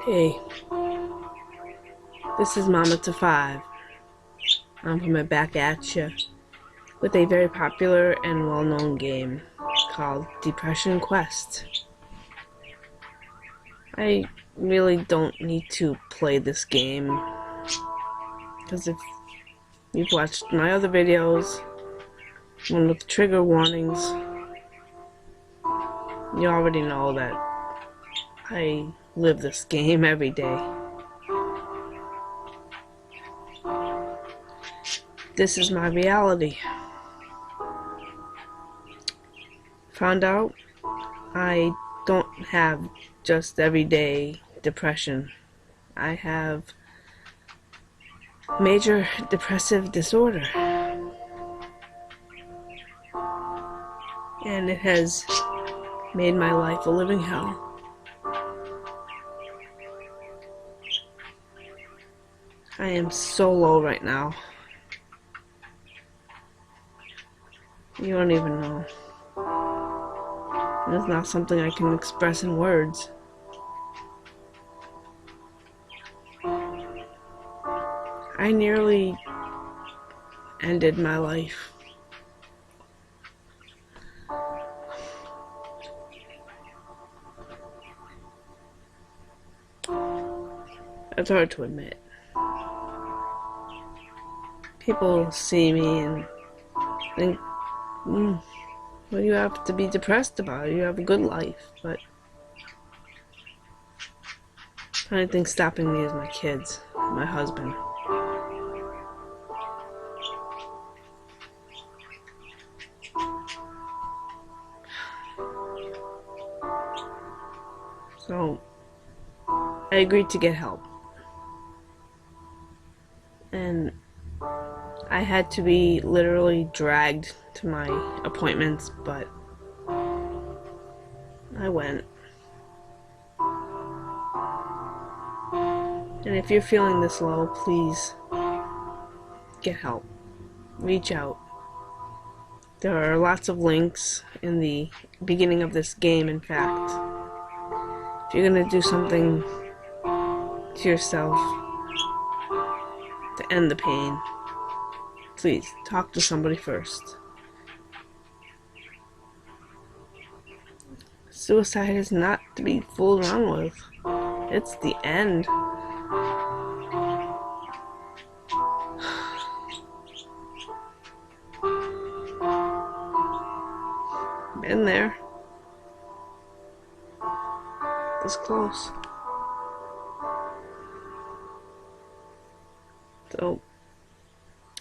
Hey, this is Mama ToFive. I'm coming back at you with a very popular and well-known game called Depression Quest. I really don't need to play this game because if you've watched my other videos, one with trigger warnings, you already know that I live this game every day. This is my reality. Found out I don't have just everyday depression. I have major depressive disorder. And it has made my life a living hell. I am so low right now. You don't even know. It's not something I can express in words. I nearly ended my life. It's hard to admit. People see me and think, what do you have to be depressed about? You have a good life, but the only thing stopping me is my kids, my husband. So, I agreed to get help. And I had to be literally dragged to my appointments, but I went. And if you're feeling this low, please get help. Reach out. There are lots of links in the beginning of this game, in fact. If you're gonna do something to yourself to end the pain, please talk to somebody first. Suicide is not to be fooled around with. It's the end. Been there. This close. So,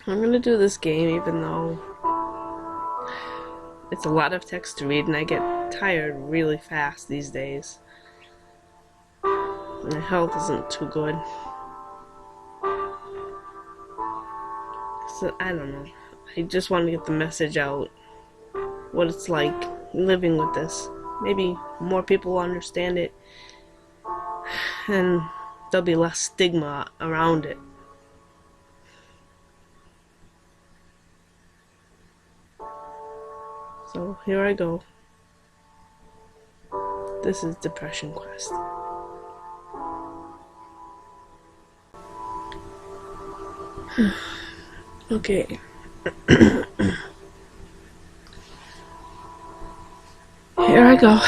I'm gonna do this game even though it's a lot of text to read and I get tired really fast these days. My health isn't too good. So, I don't know. I just want to get the message out. What it's like living with this. Maybe more people will understand it and there'll be less stigma around it. So here I go. This is Depression Quest. Okay. Here I go.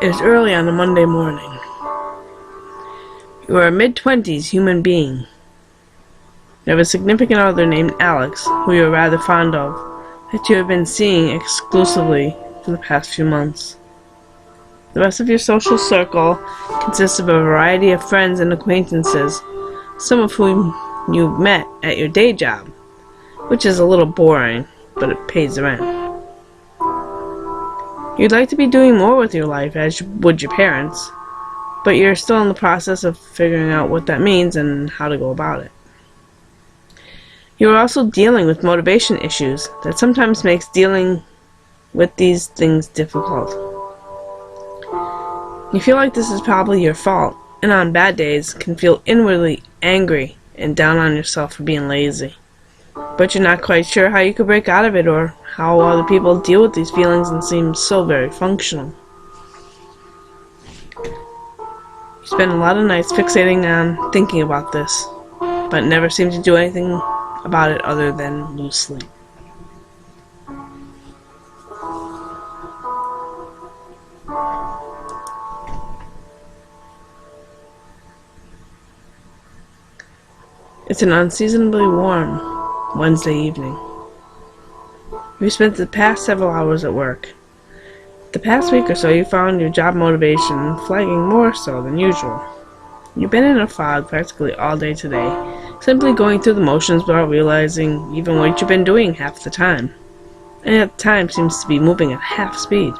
It is early on a Monday morning. You are a mid-20s human being. You have a significant other named Alex, who you are rather fond of, that you have been seeing exclusively for the past few months. The rest of your social circle consists of a variety of friends and acquaintances, some of whom you met at your day job, which is a little boring, but it pays the rent. You'd like to be doing more with your life, as would your parents, but you're still in the process of figuring out what that means and how to go about it. You are also dealing with motivation issues that sometimes makes dealing with these things difficult. You feel like this is probably your fault, and on bad days can feel inwardly angry and down on yourself for being lazy. But you're not quite sure how you could break out of it or how other people deal with these feelings and seem so very functional. You spend a lot of nights fixating on thinking about this, but never seem to do anything about it other than lose sleep. It's an unseasonably warm Wednesday evening. You spent the past several hours at work. The past week or so you found your job motivation flagging more so than usual. You've been in a fog practically all day today, simply going through the motions without realizing even what you've been doing half the time. And yet time seems to be moving at half speed.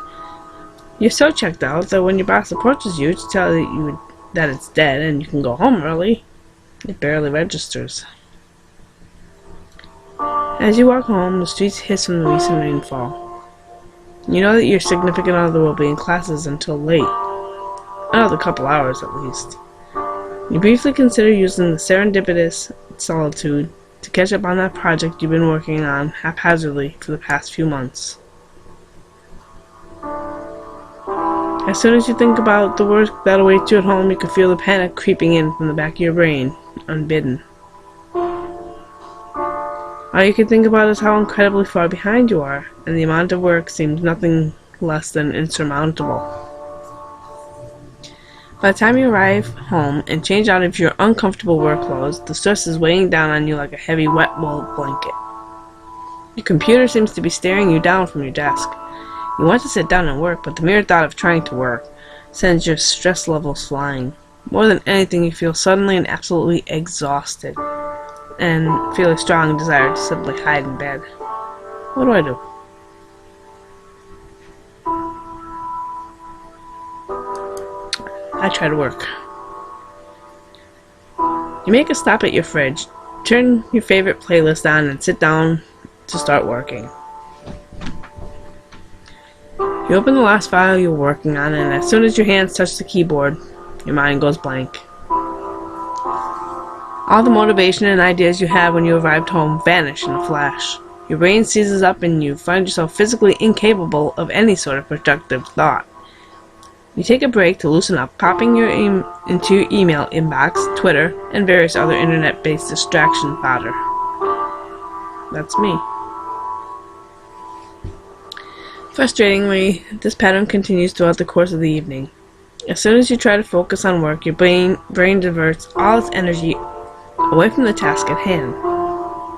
You're so checked out that when your boss approaches you to tell you that it's dead and you can go home early, it barely registers. As you walk home, the streets hiss from the recent rainfall. You know that your significant other will be in classes until late. Another couple hours at least. You briefly consider using the serendipitous solitude to catch up on that project you've been working on haphazardly for the past few months. As soon as you think about the work that awaits you at home, you can feel the panic creeping in from the back of your brain, unbidden. All you can think about is how incredibly far behind you are, and the amount of work seems nothing less than insurmountable. By the time you arrive home and change out of your uncomfortable work clothes, the stress is weighing down on you like a heavy wet wool blanket. Your computer seems to be staring you down from your desk. You want to sit down and work, but the mere thought of trying to work sends your stress levels flying. More than anything, you feel suddenly and absolutely exhausted, and feel a strong desire to simply hide in bed. What do I do? I try to work. You make a stop at your fridge, turn your favorite playlist on, and sit down to start working. You open the last file you're working on, and as soon as your hands touch the keyboard, your mind goes blank. All the motivation and ideas you had when you arrived home vanish in a flash. Your brain seizes up and you find yourself physically incapable of any sort of productive thought. You take a break to loosen up, popping into your email inbox, Twitter, and various other internet-based distraction fodder. That's me. Frustratingly, this pattern continues throughout the course of the evening. As soon as you try to focus on work, your brain diverts all its energy away from the task at hand.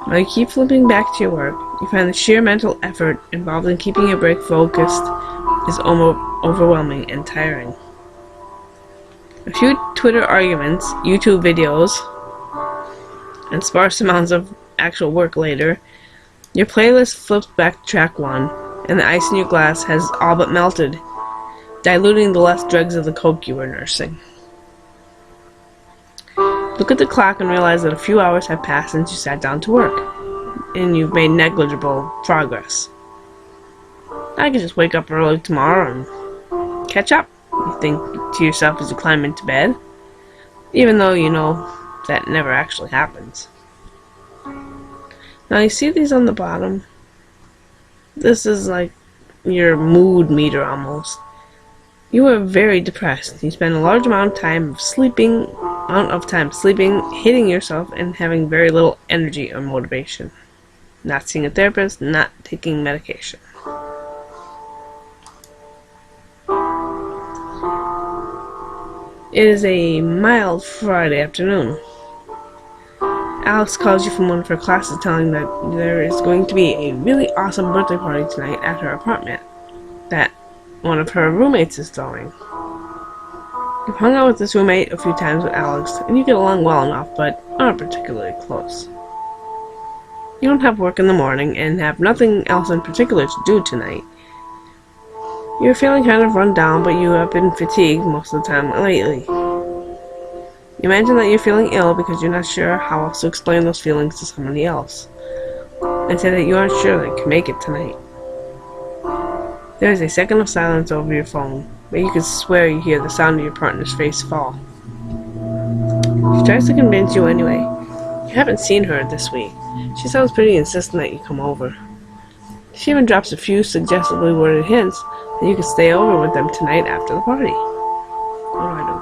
While you keep flipping back to your work, you find the sheer mental effort involved in keeping your break focused is overwhelming and tiring. A few Twitter arguments, YouTube videos, and sparse amounts of actual work later, your playlist flips back to track 1, and the ice in your glass has all but melted, diluting the last dregs of the coke you were nursing. Look at the clock and realize that a few hours have passed since you sat down to work, and you've made negligible progress. I could just wake up early tomorrow and catch up, you think to yourself as you climb into bed, even though you know that never actually happens. Now you see these on the bottom? This is like your mood meter almost. You are very depressed. You spend a large amount of time sleeping, hitting yourself, and having very little energy or motivation. Not seeing a therapist, not taking medication. It is a mild Friday afternoon. Alex calls you from one of her classes telling that there is going to be a really awesome birthday party tonight at her apartment that one of her roommates is throwing. You've hung out with this roommate a few times with Alex, and you get along well enough, but aren't particularly close. You don't have work in the morning, and have nothing else in particular to do tonight. You're feeling kind of run down, but you have been fatigued most of the time lately. You imagine that you're feeling ill because you're not sure how else to explain those feelings to somebody else, and say that you aren't sure they can make it tonight. There is a second of silence over your phone, but you can swear you hear the sound of your partner's face fall. She tries to convince you anyway. You haven't seen her this week. She sounds pretty insistent that you come over. She even drops a few suggestively worded hints that you can stay over with them tonight after the party. What do I do?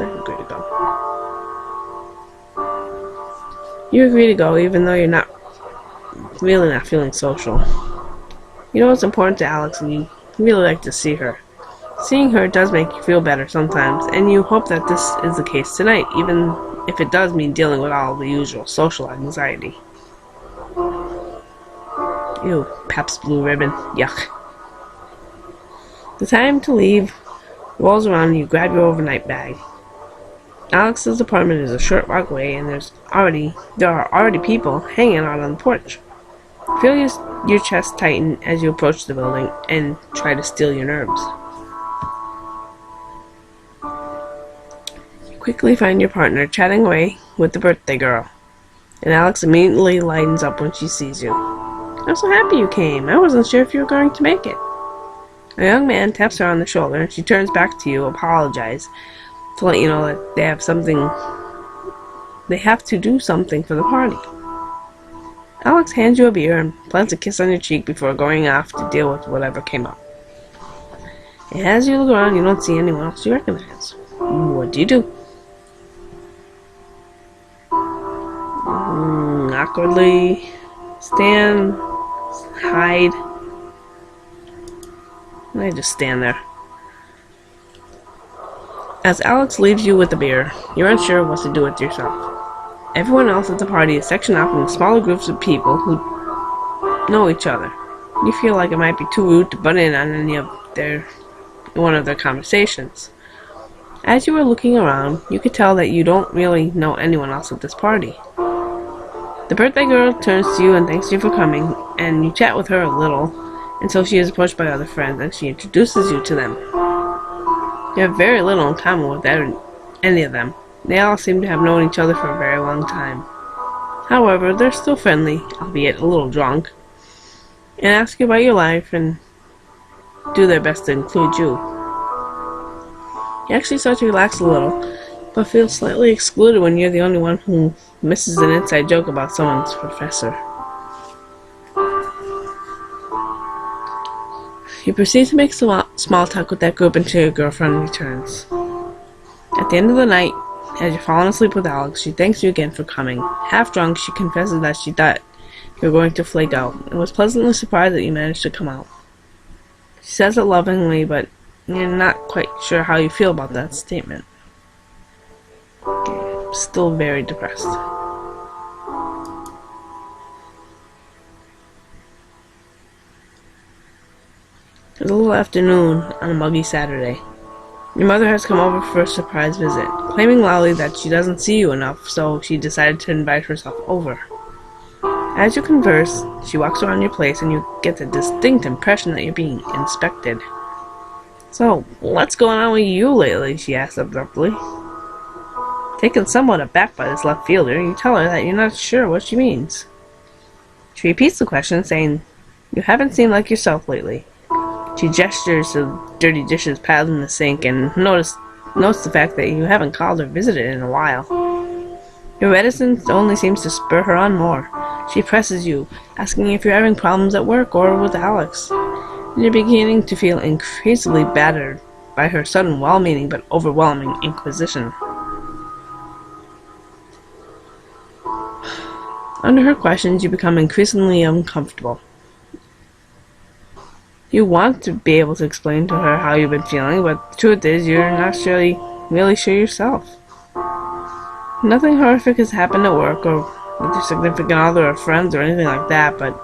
I agree to go. You agree to go even though you're not feeling social. You know it's important to Alex and you really like to see her. Seeing her does make you feel better sometimes, and you hope that this is the case tonight, even if it does mean dealing with all the usual social anxiety. Ew, Pabst Blue Ribbon. Yuck. The time to leave rolls around and you grab your overnight bag. Alex's apartment is a short walk away and there are already people hanging out on the porch. Feel your chest tighten as you approach the building and try to still your nerves. You quickly find your partner chatting away with the birthday girl, and Alex immediately lightens up when she sees you. "I'm so happy you came. I wasn't sure if you were going to make it." A young man taps her on the shoulder and she turns back to you, apologize, to let you know that they have to do something for the party. Alex hands you a beer and plants a kiss on your cheek before going off to deal with whatever came up. And as you look around, you don't see anyone else you recognize. What do? Awkwardly stand, hide. I just stand there. As Alex leaves you with the beer, you're unsure what to do with yourself. Everyone else at the party is sectioned off into smaller groups of people who know each other. You feel like it might be too rude to butt in on one of their conversations. As you are looking around, you could tell that you don't really know anyone else at this party. The birthday girl turns to you and thanks you for coming, and you chat with her a little until she is approached by other friends and she introduces you to them. You have very little in common with any of them. They all seem to have known each other for a very long time. However, they're still friendly, albeit a little drunk, and ask you about your life and do their best to include you. You actually start to relax a little, but feel slightly excluded when you're the only one who misses an inside joke about someone's professor. You proceed to make small talk with that group until your girlfriend returns. At the end of the night, as you're falling asleep with Alex, she thanks you again for coming. Half drunk, she confesses that she thought you were going to flake out, and was pleasantly surprised that you managed to come out. She says it lovingly, but you're not quite sure how you feel about that statement. Still very depressed. It's a little afternoon on a muggy Saturday. Your mother has come over for a surprise visit, claiming loudly that she doesn't see you enough, so she decided to invite herself over. As you converse, she walks around your place and you get the distinct impression that you're being inspected. "So, what's going on with you lately?" she asks abruptly. Taken somewhat aback by this left fielder, you tell her that you're not sure what she means. She repeats the question, saying, "You haven't seemed like yourself lately." She gestures to dirty dishes piled in the sink and notes the fact that you haven't called or visited in a while. Your reticence only seems to spur her on more. She presses you, asking if you're having problems at work or with Alex. And you're beginning to feel increasingly battered by her sudden well-meaning but overwhelming inquisition. Under her questions, you become increasingly uncomfortable. You want to be able to explain to her how you've been feeling, but the truth is you're not really sure yourself. Nothing horrific has happened at work or with your significant other or friends or anything like that, but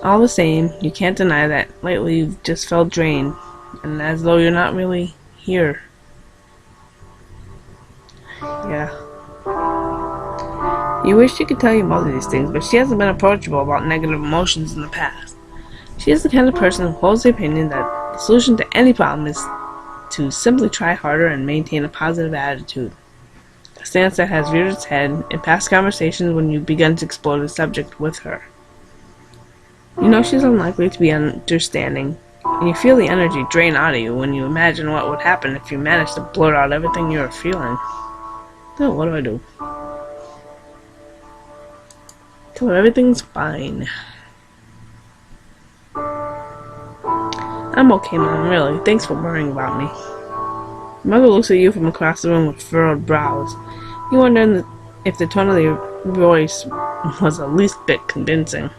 all the same, you can't deny that lately you've just felt drained, and as though you're not really here. Yeah. You wish you could tell your mother these things, but she hasn't been approachable about negative emotions in the past. She is the kind of person who holds the opinion that the solution to any problem is to simply try harder and maintain a positive attitude. A stance that has reared its head in past conversations when you've begun to explore the subject with her. You know she's unlikely to be understanding, and you feel the energy drain out of you when you imagine what would happen if you managed to blurt out everything you were feeling. So what do I do? Tell her everything's fine. I'm okay, Mom, really. Thanks for worrying about me. Mother looks at you from across the room with furrowed brows. You wonder if the tone of your voice was the least bit convincing.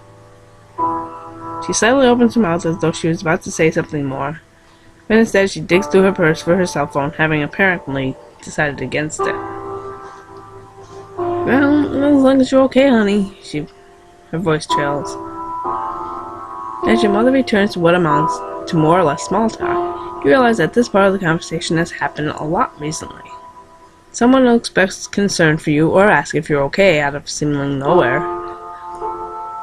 She slightly opens her mouth as though she was about to say something more, but instead she digs through her purse for her cell phone, having apparently decided against it. Well, as long as you're okay, honey, her voice trails. As your mother returns to what amounts to more or less small talk, you realize that this part of the conversation has happened a lot recently. Someone will express concern for you or ask if you're okay out of seemingly nowhere.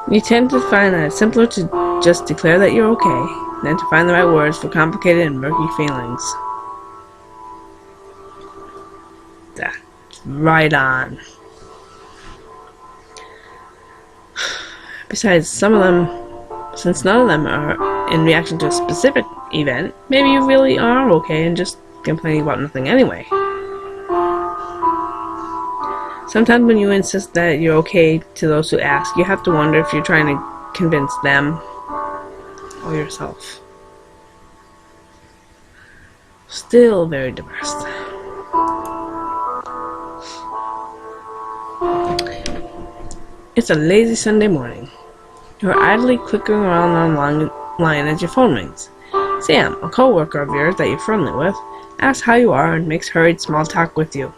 You tend to find that it's simpler to just declare that you're okay than to find the right words for complicated and murky feelings. That's right on. Besides, since none of them are in reaction to a specific event, maybe you really are okay and just complaining about nothing anyway. Sometimes when you insist that you're okay to those who ask, you have to wonder if you're trying to convince them or yourself. Still very depressed. It's a lazy Sunday morning. You're idly clicking around online as your phone rings. Sam, a co-worker of yours that you're friendly with, asks how you are and makes hurried small talk with you.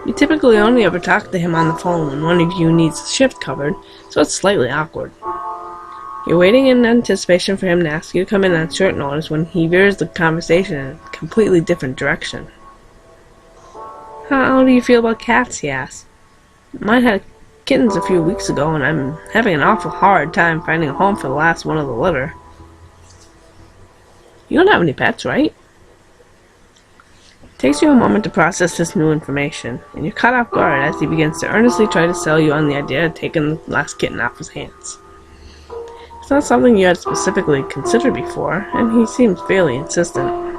You typically only ever talk to him on the phone when one of you needs a shift covered, so it's slightly awkward. You're waiting in anticipation for him to ask you to come in on short notice when he veers the conversation in a completely different direction. How do you feel about cats, he asks. Mine had kittens a few weeks ago, and I'm having an awful hard time finding a home for the last one of the litter. You don't have any pets, right? It takes you a moment to process this new information, and you're caught off guard as he begins to earnestly try to sell you on the idea of taking the last kitten off his hands. It's not something you had specifically considered before, and he seems fairly insistent.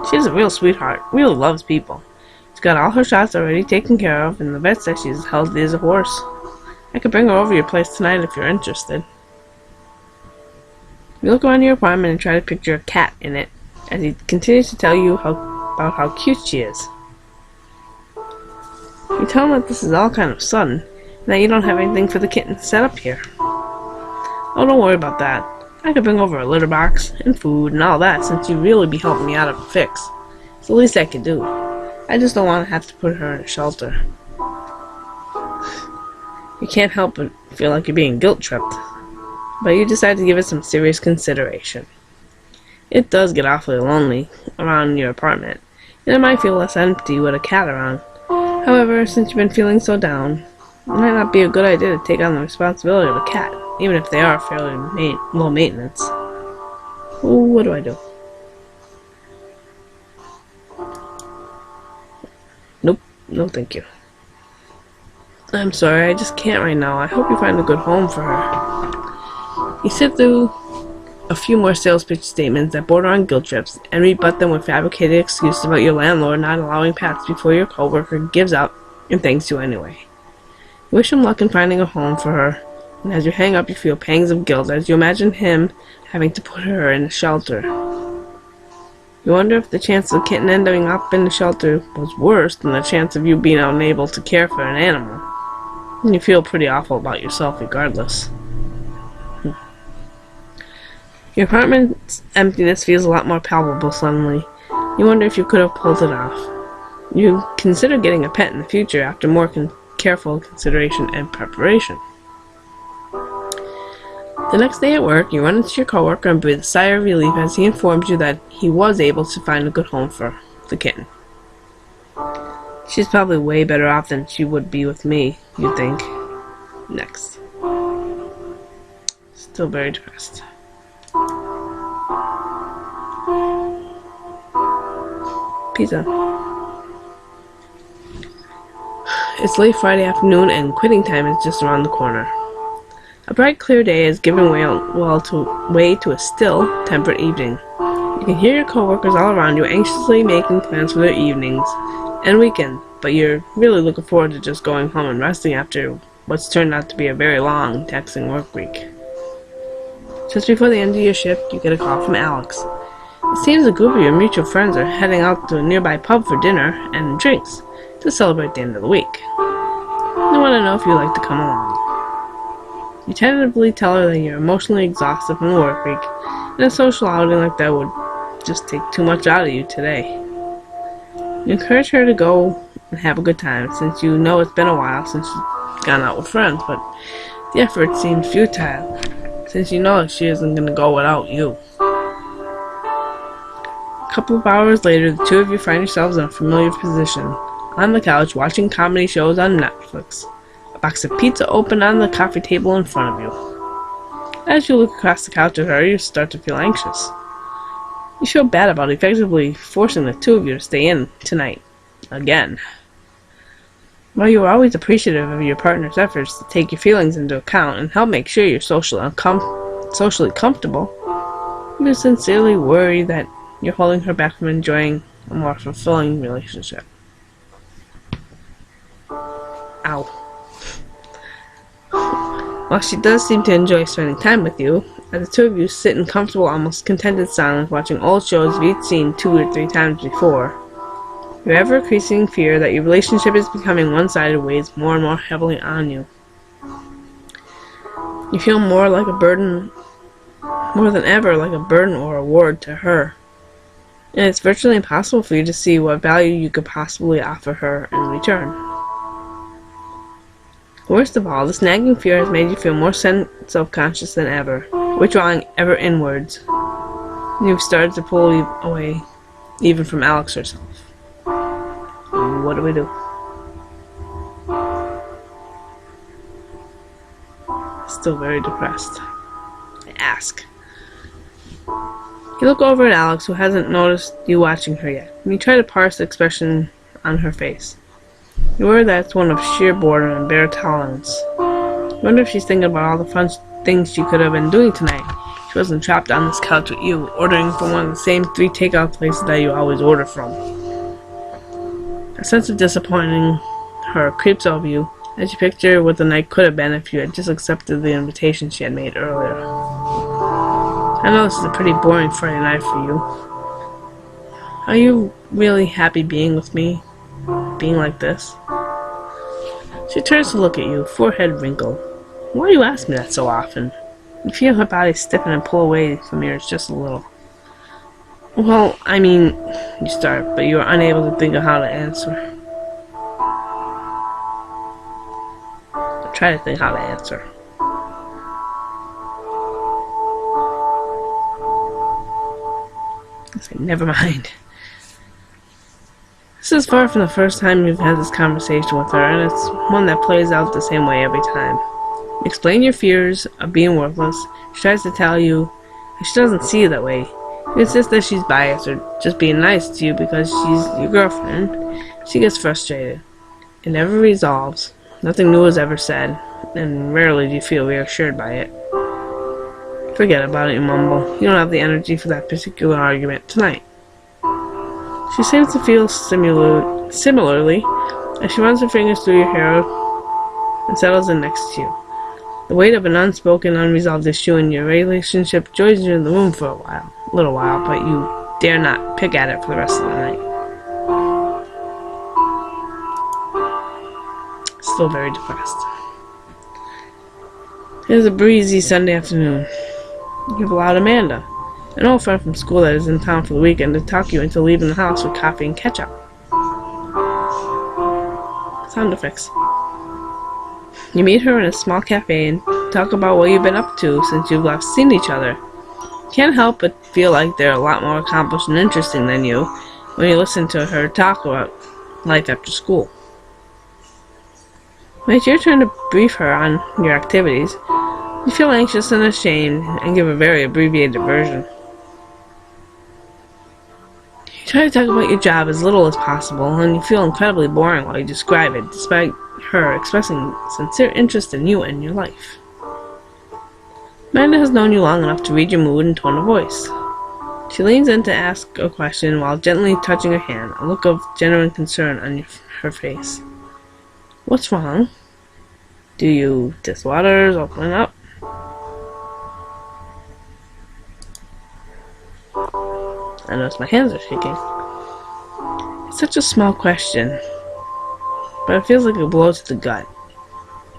She's a real sweetheart, really loves people. She's got all her shots already taken care of, and the vet says she's as healthy as a horse. I could bring her over your place tonight if you're interested. You look around your apartment and try to picture a cat in it, as he continues to tell you about how cute she is. You tell him that this is all kind of sudden, and that you don't have anything for the kitten set up here. Oh, don't worry about that. I could bring over a litter box, and food, and all that, since you'd really be helping me out of a fix. It's the least I could do. I just don't want to have to put her in a shelter. You can't help but feel like you're being guilt-tripped, but you decide to give it some serious consideration. It does get awfully lonely around your apartment, and it might feel less empty with a cat around. However, since you've been feeling so down, it might not be a good idea to take on the responsibility of a cat, even if they are fairly low maintenance. Ooh, what do I do? Nope, no thank you. I'm sorry, I just can't right now. I hope you find a good home for her. You sit through a few more sales pitch statements that border on guilt trips and rebut them with fabricated excuses about your landlord not allowing pets before your coworker gives up and thanks you anyway. You wish him luck in finding a home for her, and as you hang up you feel pangs of guilt as you imagine him having to put her in a shelter. You wonder if the chance of the kitten ending up in the shelter was worse than the chance of you being unable to care for an animal. And you feel pretty awful about yourself regardless. Your apartment's emptiness feels a lot more palpable suddenly. You wonder if you could have pulled it off. You consider getting a pet in the future after more careful consideration and preparation. The next day at work, you run into your coworker and breathe a sigh of relief as he informs you that he was able to find a good home for the kitten. She's probably way better off than she would be with me, you think. Next. Still very depressed. Pizza. It's late Friday afternoon and quitting time is just around the corner. A bright, clear day is giving way to a still, temperate evening. You can hear your coworkers all around you anxiously making plans for their evenings and weekend, but you're really looking forward to just going home and resting after what's turned out to be a very long, taxing work week. Just before the end of your shift, you get a call from Alex. It seems a group of your mutual friends are heading out to a nearby pub for dinner and drinks to celebrate the end of the week. They want to know if you'd like to come along. You tentatively tell her that you're emotionally exhausted from the work week, and a social outing like that would just take too much out of you today. You encourage her to go and have a good time, since you know it's been a while since you've gone out with friends, but the effort seems futile, since you know she isn't going to go without you. A couple of hours later, the two of you find yourselves in a familiar position, on the couch watching comedy shows on Netflix, a box of pizza open on the coffee table in front of you. As you look across the couch at her, you start to feel anxious. You feel bad about effectively forcing the two of you to stay in tonight. Again. While you are always appreciative of your partner's efforts to take your feelings into account and help make sure you're socially comfortable, you sincerely worry that you're holding her back from enjoying a more fulfilling relationship. Ow. While she does seem to enjoy spending time with you, as the two of you sit in comfortable, almost contented silence watching old shows you've each seen 2 or 3 times before, your ever-increasing fear that your relationship is becoming one-sided weighs more and more heavily on you. You feel more than ever like a burden or a reward to her, and it's virtually impossible for you to see what value you could possibly offer her in return. Worst of all, this nagging fear has made you feel more self-conscious than ever, withdrawing ever inwards. You've started to pull away, even from Alex herself. What do we do? Still very depressed. I ask. You look over at Alex, who hasn't noticed you watching her yet, and you try to parse the expression on her face. You worry that it's one of sheer boredom and bare tolerance. You wonder if she's thinking about all the fun things she could have been doing tonight. She wasn't trapped on this couch with you, ordering from one of the same 3 takeout places that you always order from. A sense of disappointing her creeps over you as you picture what the night could have been if you had just accepted the invitation she had made earlier. I know this is a pretty boring Friday night for you. Are you really happy being with me? Being like this? She turns to look at you, forehead wrinkled. Why do you ask me that so often? You feel her body stiffen and pull away from yours just a little. Well, I mean, you start, but you are unable to think of how to answer. Try to think how to answer. I say, never mind. This is far from the first time you've had this conversation with her, and it's one that plays out the same way every time. You explain your fears of being worthless. She tries to tell you that she doesn't see you that way. You insist that she's biased or just being nice to you because she's your girlfriend. She gets frustrated. It never resolves. Nothing new is ever said, and rarely do you feel reassured by it. Forget about it, you mumble. You don't have the energy for that particular argument tonight. She seems to feel similarly as she runs her fingers through your hair and settles in next to you. The weight of an unspoken, unresolved issue in your relationship joins you in the room for a little while, but you dare not pick at it for the rest of the night. Still very depressed. It is a breezy Sunday afternoon. You've allowed Amanda, an old friend from school that is in town for the weekend, to talk you into leaving the house for coffee and ketchup. Sound effects. You meet her in a small cafe and talk about what you've been up to since you've last seen each other. You can't help but feel like they're a lot more accomplished and interesting than you when you listen to her talk about life after school. When it's your turn to brief her on your activities, you feel anxious and ashamed and give a very abbreviated version. You try to talk about your job as little as possible, and you feel incredibly boring while you describe it, despite her expressing sincere interest in you and your life. Amanda has known you long enough to read your mood and tone of voice. She leans in to ask a question while gently touching her hand, a look of genuine concern on her face. What's wrong? Do you test waters, open up? I notice my hands are shaking. It's such a small question, but it feels like a blow to the gut.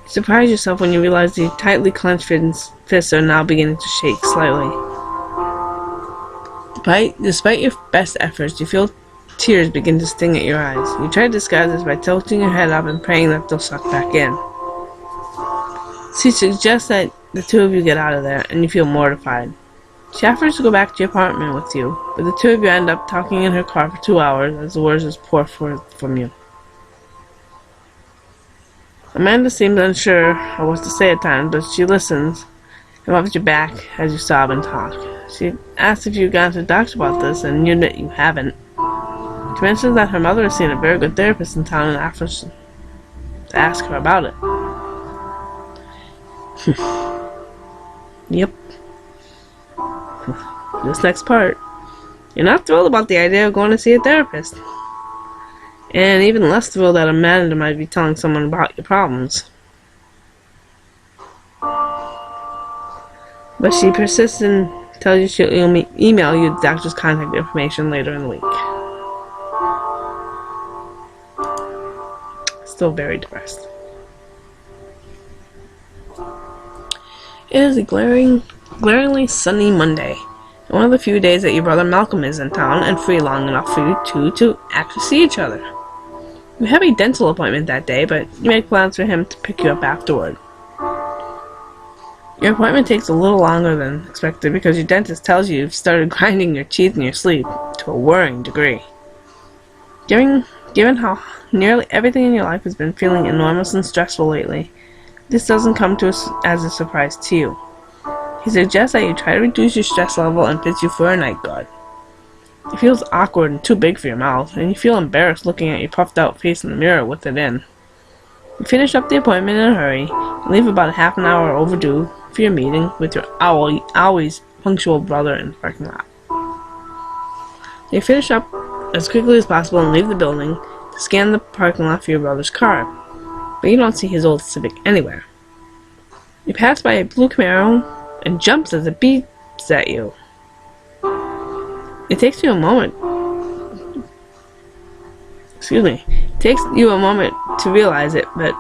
You surprise yourself when you realize the tightly clenched fists are now beginning to shake slightly. Despite your best efforts, you feel tears begin to sting at your eyes. You try to disguise this by tilting your head up and praying that they'll suck back in. She suggests that the two of you get out of there, and you feel mortified. She offers to go back to your apartment with you, but the two of you end up talking in her car for 2 hours as the words just pour forth from you. Amanda seems unsure of what to say at times, but she listens and rubs your back as you sob and talk. She asks if you've gone to the doctor about this, and you admit you haven't. She mentions that her mother has seen a very good therapist in town and offers to ask her about it. Yep. This next part. You're not thrilled about the idea of going to see a therapist. And even less thrilled that Amanda might be telling someone about your problems. But she persists and tells you she'll email you the doctor's contact information later in the week. Still very depressed. It is a glaringly sunny Monday, and one of the few days that your brother Malcolm is in town and free long enough for you two to actually see each other. You have a dental appointment that day, but you make plans for him to pick you up afterward. Your appointment takes a little longer than expected because your dentist tells you you've started grinding your teeth in your sleep to a worrying degree. Given how nearly everything in your life has been feeling enormous and stressful lately, this doesn't come as a surprise to you. He suggests that you try to reduce your stress level and fits you for a night guard. It feels awkward and too big for your mouth, and you feel embarrassed looking at your puffed out face in the mirror with it in. You finish up the appointment in a hurry and leave about a half an hour overdue for your meeting with your always punctual brother in the parking lot. You finish up as quickly as possible and leave the building to scan the parking lot for your brother's car, but you don't see his old Civic anywhere. You pass by a blue Camaro and jumps as it beeps at you. It takes you a moment to realize it, but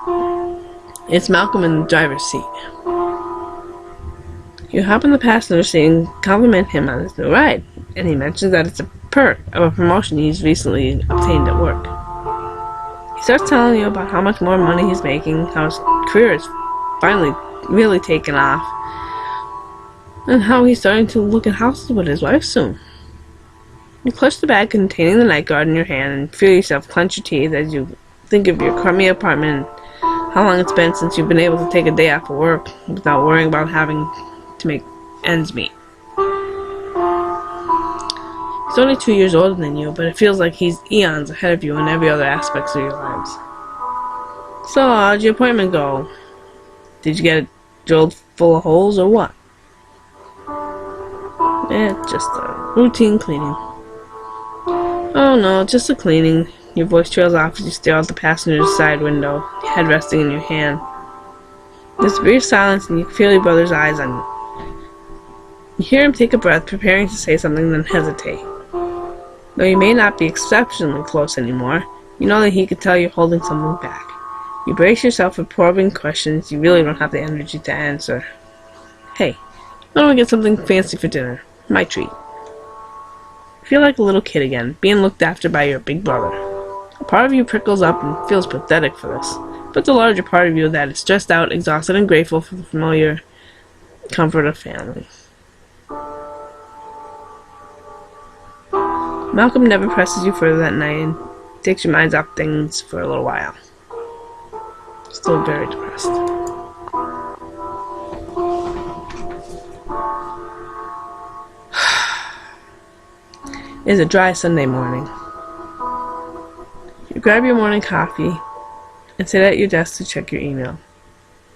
it's Malcolm in the driver's seat. You hop in the passenger seat and compliment him on his new ride, and he mentions that it's a perk of a promotion he's recently obtained at work. He starts telling you about how much more money he's making, how his career is finally really taken off, and how he's starting to look at houses with his wife soon. You clutch the bag containing the night guard in your hand and feel yourself clench your teeth as you think of your crummy apartment and how long it's been since you've been able to take a day off of work without worrying about having to make ends meet. He's only 2 years older than you, but it feels like he's eons ahead of you in every other aspect of your lives. So, how'd your appointment go? Did you get it drilled full of holes or what? Just a routine cleaning. Oh no, just a cleaning. Your voice trails off as you stare out the passenger's side window, your head resting in your hand. There's a brief silence and you can feel your brother's eyes on you. You hear him take a breath, preparing to say something, then hesitate. Though you may not be exceptionally close anymore, you know that he could tell you're holding something back. You brace yourself for probing questions you really don't have the energy to answer. Hey, why don't we get something fancy for dinner? My treat. You feel like a little kid again, being looked after by your big brother. A part of you prickles up and feels pathetic for this, but the larger part of you that is stressed out, exhausted, and grateful for the familiar comfort of family. Malcolm never presses you further that night and takes your minds off things for a little while. Still very depressed. It is a dry Sunday morning. You grab your morning coffee and sit at your desk to check your email.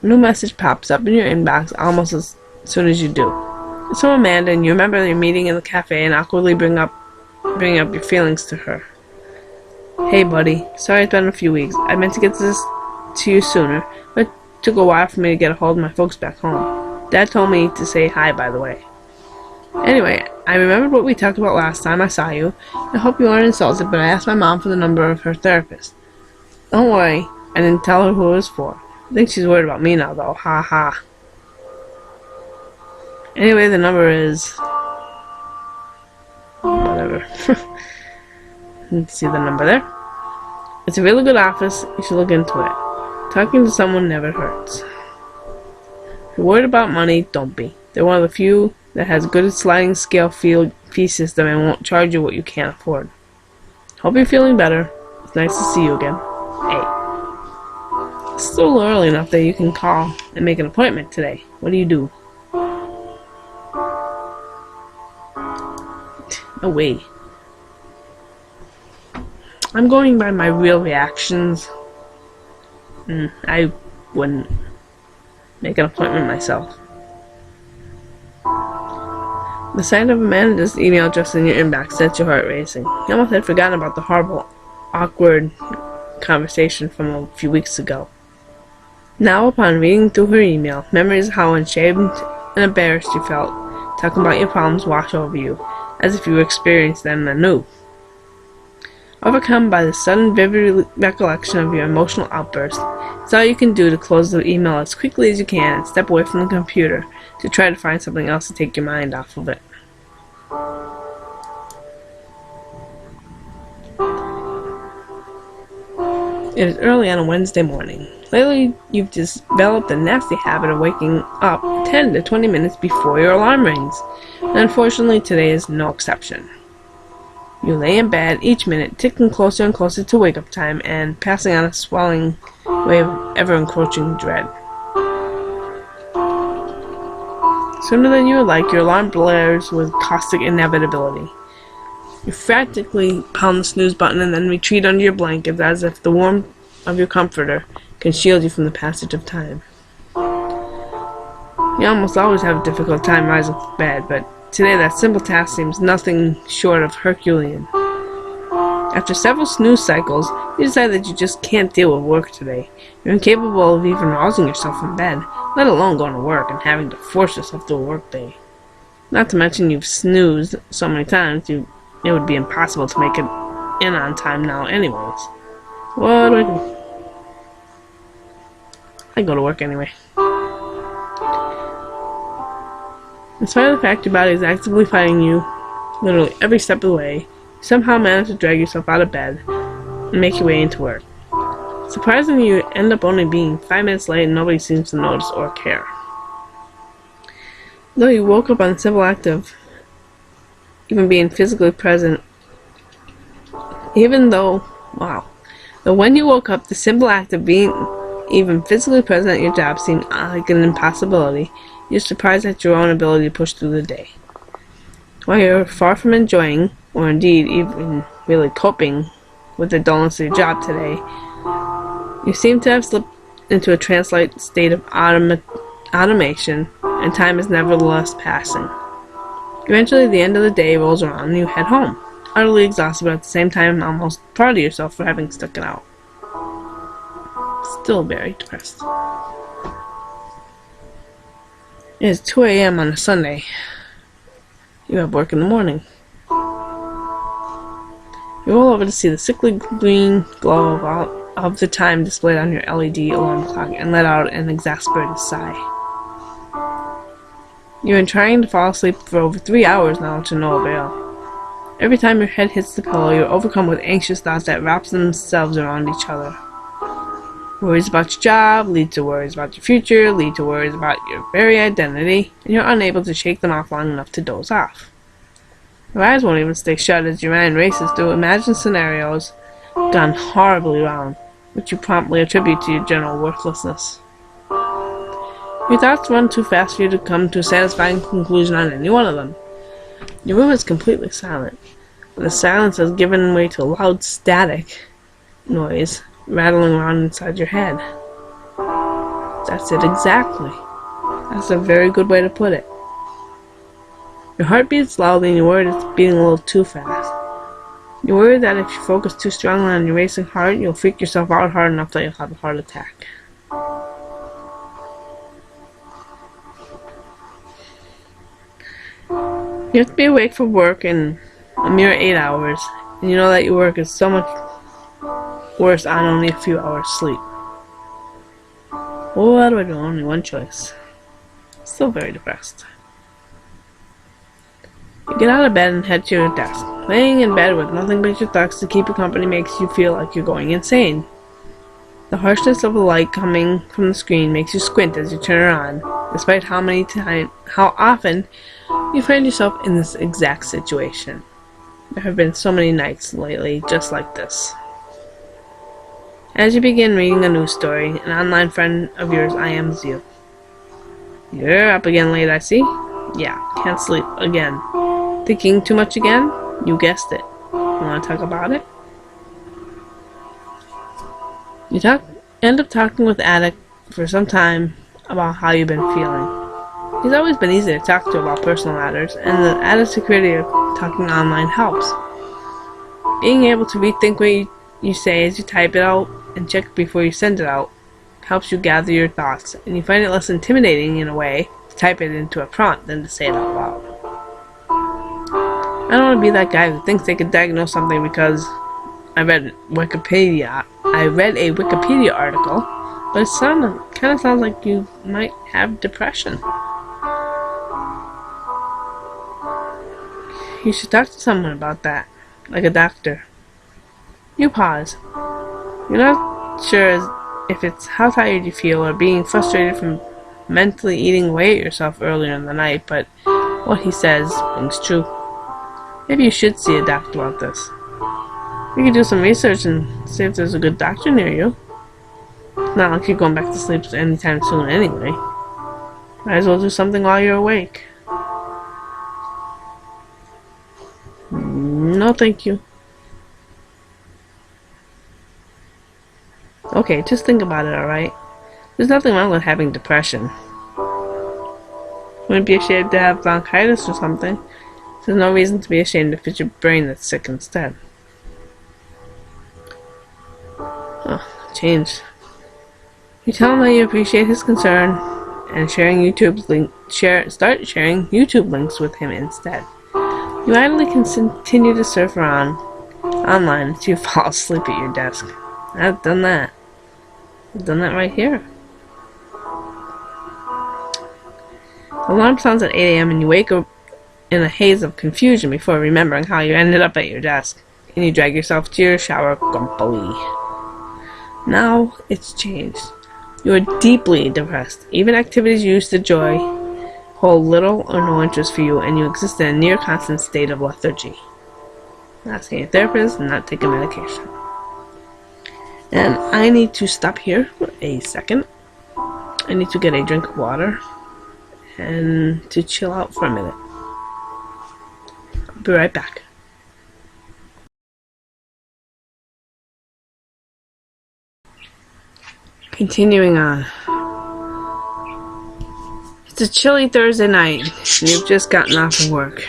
A new message pops up in your inbox almost as as soon as you do. So Amanda, and you remember your meeting in the cafe and awkwardly bring up your feelings to her. Hey buddy, sorry it's been a few weeks. I meant to get this to you sooner, but it took a while for me to get a hold of my folks back home. Dad told me to say hi, by the way. Anyway, I remembered what we talked about last time I saw you. I hope you weren't insulted, but I asked my mom for the number of her therapist. Don't worry, I didn't tell her who it was for. I think she's worried about me now, though. Ha ha. Anyway, the number is... whatever. You see the number there? It's a really good office. You should look into it. Talking to someone never hurts. If you're worried about money, don't be. They're one of the few that has good sliding scale fee system and won't charge you what you can't afford. Hope you're feeling better. It's nice to see you again. Hey. It's still early enough that you can call and make an appointment today. What do you do? No way. I'm going by my real reactions. I wouldn't make an appointment myself. The sight of Amanda's email address in your inbox sent your heart racing. You almost had forgotten about the horrible, awkward conversation from a few weeks ago. Now, upon reading through her email, memories of how ashamed and embarrassed you felt, talking about your problems wash over you, as if you experienced them anew. Overcome by the sudden vivid recollection of your emotional outburst, it's all you can do to close the email as quickly as you can and step away from the computer to try to find something else to take your mind off of it. It is early on a Wednesday morning. Lately, you've developed a nasty habit of waking up 10 to 20 minutes before your alarm rings, and unfortunately today is no exception. You lay in bed, each minute ticking closer and closer to wake-up time and passing on a swelling wave of ever-encroaching dread. Sooner than you would like, your alarm blares with caustic inevitability. You frantically pound the snooze button and then retreat under your blankets as if the warmth of your comforter can shield you from the passage of time. You almost always have a difficult time rising from bed, but today that simple task seems nothing short of Herculean. After several snooze cycles, you decide that you just can't deal with work today. You're incapable of even rousing yourself from bed, let alone going to work and having to force yourself through a work day. Not to mention you've snoozed so many times, it would be impossible to make it in on time now anyways. What do I do? I go to work anyway. In spite of the fact your body is actively fighting you, literally every step of the way, you somehow manage to drag yourself out of bed and make your way into work. Surprisingly, you end up only being 5 minutes late and nobody seems to notice or care. Though you woke up on the simple act of even being physically present, though when you woke up, the simple act of being even physically present at your job seemed like an impossibility. You're surprised at your own ability to push through the day. While you're far from enjoying, or indeed even really coping with the dullness of your job today, you seem to have slipped into a trance-like state of automation, and time is nevertheless passing. Eventually, the end of the day rolls around and you head home, utterly exhausted, but at the same time almost proud of yourself for having stuck it out. Still very depressed. It is 2 a.m. on a Sunday. You have work in the morning. You roll over to see the sickly green glow of the time displayed on your LED alarm clock and let out an exasperated sigh. You've been trying to fall asleep for over 3 hours now to no avail. Every time your head hits the pillow, you're overcome with anxious thoughts that wrap themselves around each other. Worries about your job lead to worries about your future, lead to worries about your very identity, and you're unable to shake them off long enough to doze off. Your eyes won't even stay shut as your mind races through imagined scenarios gone horribly wrong, which you promptly attribute to your general worthlessness. Your thoughts run too fast for you to come to a satisfying conclusion on any one of them. Your room is completely silent, but the silence has given way to a loud static noise rattling around inside your head. That's it exactly. That's a very good way to put it. Your heart beats loudly and you're worried it's beating a little too fast. You're worried that if you focus too strongly on your racing heart, you'll freak yourself out hard enough that you'll have a heart attack. You have to be awake for work in a mere 8 hours, and you know that your work is so much worse on only a few hours sleep. What do I do? Only one choice. Still very depressed. You get out of bed and head to your desk. Laying in bed with nothing but your thoughts to keep you company makes you feel like you're going insane. The harshness of the light coming from the screen makes you squint as you turn it on, despite how often you find yourself in this exact situation. There have been so many nights lately just like this. As you begin reading a news story, an online friend of yours IMs you. You're up again late, I see. Yeah, can't sleep again. Thinking too much again? You guessed it. You want to talk about it? You end up talking with Addict for some time about how you've been feeling. He's always been easy to talk to about personal matters, and the added security of talking online helps. Being able to rethink what you say as you type it out and check before you send it out helps you gather your thoughts, and you find it less intimidating in a way to type it into a prompt than to say it out loud. I don't want to be that guy who thinks they could diagnose something because I read a Wikipedia article, but it kind of sounds like you might have depression. You should talk to someone about that, like a doctor. You pause. You're not sure if it's how tired you feel or being frustrated from mentally eating away at yourself earlier in the night, but what he says rings true. Maybe you should see a doctor about this. You can do some research and see if there's a good doctor near you. It's not like you're going back to sleep anytime soon anyway. Might as well do something while you're awake. No, thank you. Okay, just think about it, alright? There's nothing wrong with having depression. Wouldn't be ashamed to have bronchitis or something. There's no reason to be ashamed if it's your brain that's sick instead. Oh, changed. You tell him that you appreciate his concern and start sharing YouTube links with him instead. You idly continue to surf around online until you fall asleep at your desk. I've done that. I've done that right here. Alarm sounds at 8 a.m. and you wake up in a haze of confusion before remembering how you ended up at your desk, and you drag yourself to your shower grumpily. Now it's changed. You are deeply depressed. Even activities you used to enjoy hold little or no interest for you, and you exist in a near constant state of lethargy. Not seeing a therapist and not taking medication. And I need to stop here for a second. I need to get a drink of water and to chill out for a minute. I'll be right back. Continuing on. It's a chilly Thursday night, and you've just gotten off of work.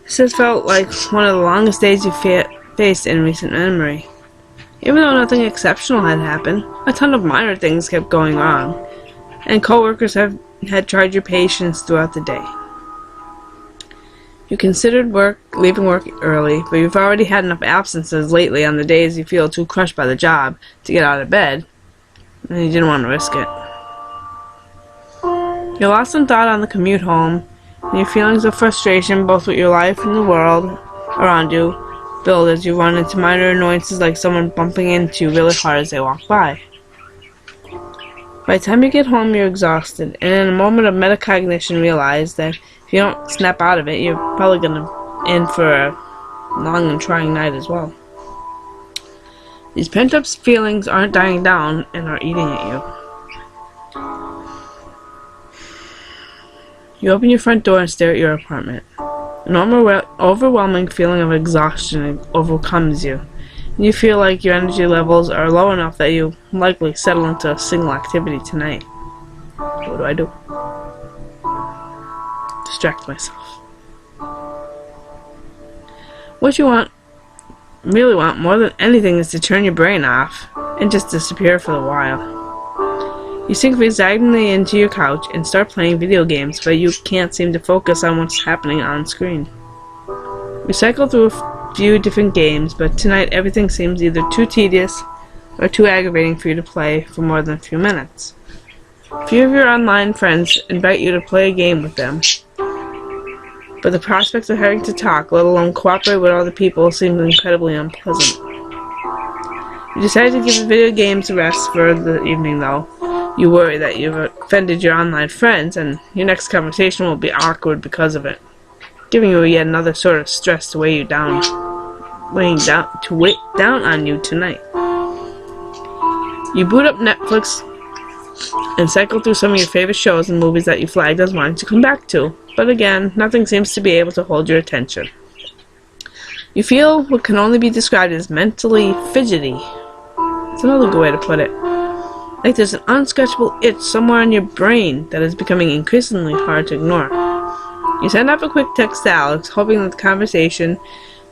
This has felt like one of the longest days you've faced in recent memory. Even though nothing exceptional had happened, a ton of minor things kept going on, and coworkers had tried your patience throughout the day. You considered leaving work early, but you've already had enough absences lately on the days you feel too crushed by the job to get out of bed, and you didn't want to risk it. You're lost in thought on the commute home, and your feelings of frustration both with your life and the world around you build as you run into minor annoyances like someone bumping into you really hard as they walk by. By the time you get home, you're exhausted, and in a moment of metacognition realize that if you don't snap out of it, you're probably going to end for a long and trying night as well. These pent-up feelings aren't dying down and are eating at you. You open your front door and stare at your apartment. An overwhelming feeling of exhaustion overcomes you. You feel like your energy levels are low enough that you likely settle into a single activity tonight. What do? Distract myself. What you really want more than anything is to turn your brain off and just disappear for a while. You sink resignedly into your couch and start playing video games, but you can't seem to focus on what's happening on screen. You cycle through a few different games, but tonight everything seems either too tedious or too aggravating for you to play for more than a few minutes. Few of your online friends invite you to play a game with them, but the prospect of having to talk, let alone cooperate with other people, seems incredibly unpleasant. You decide to give the video games a rest for the evening, though. You worry that you've offended your online friends, and your next conversation will be awkward because of it, giving you yet another sort of stress to weigh down on you tonight. You boot up Netflix and cycle through some of your favorite shows and movies that you flagged as wanting to come back to, but again, nothing seems to be able to hold your attention. You feel what can only be described as mentally fidgety. It's another good way to put it. Like there's an unscratchable itch somewhere in your brain that is becoming increasingly hard to ignore. You send up a quick text to Alex, hoping that the conversation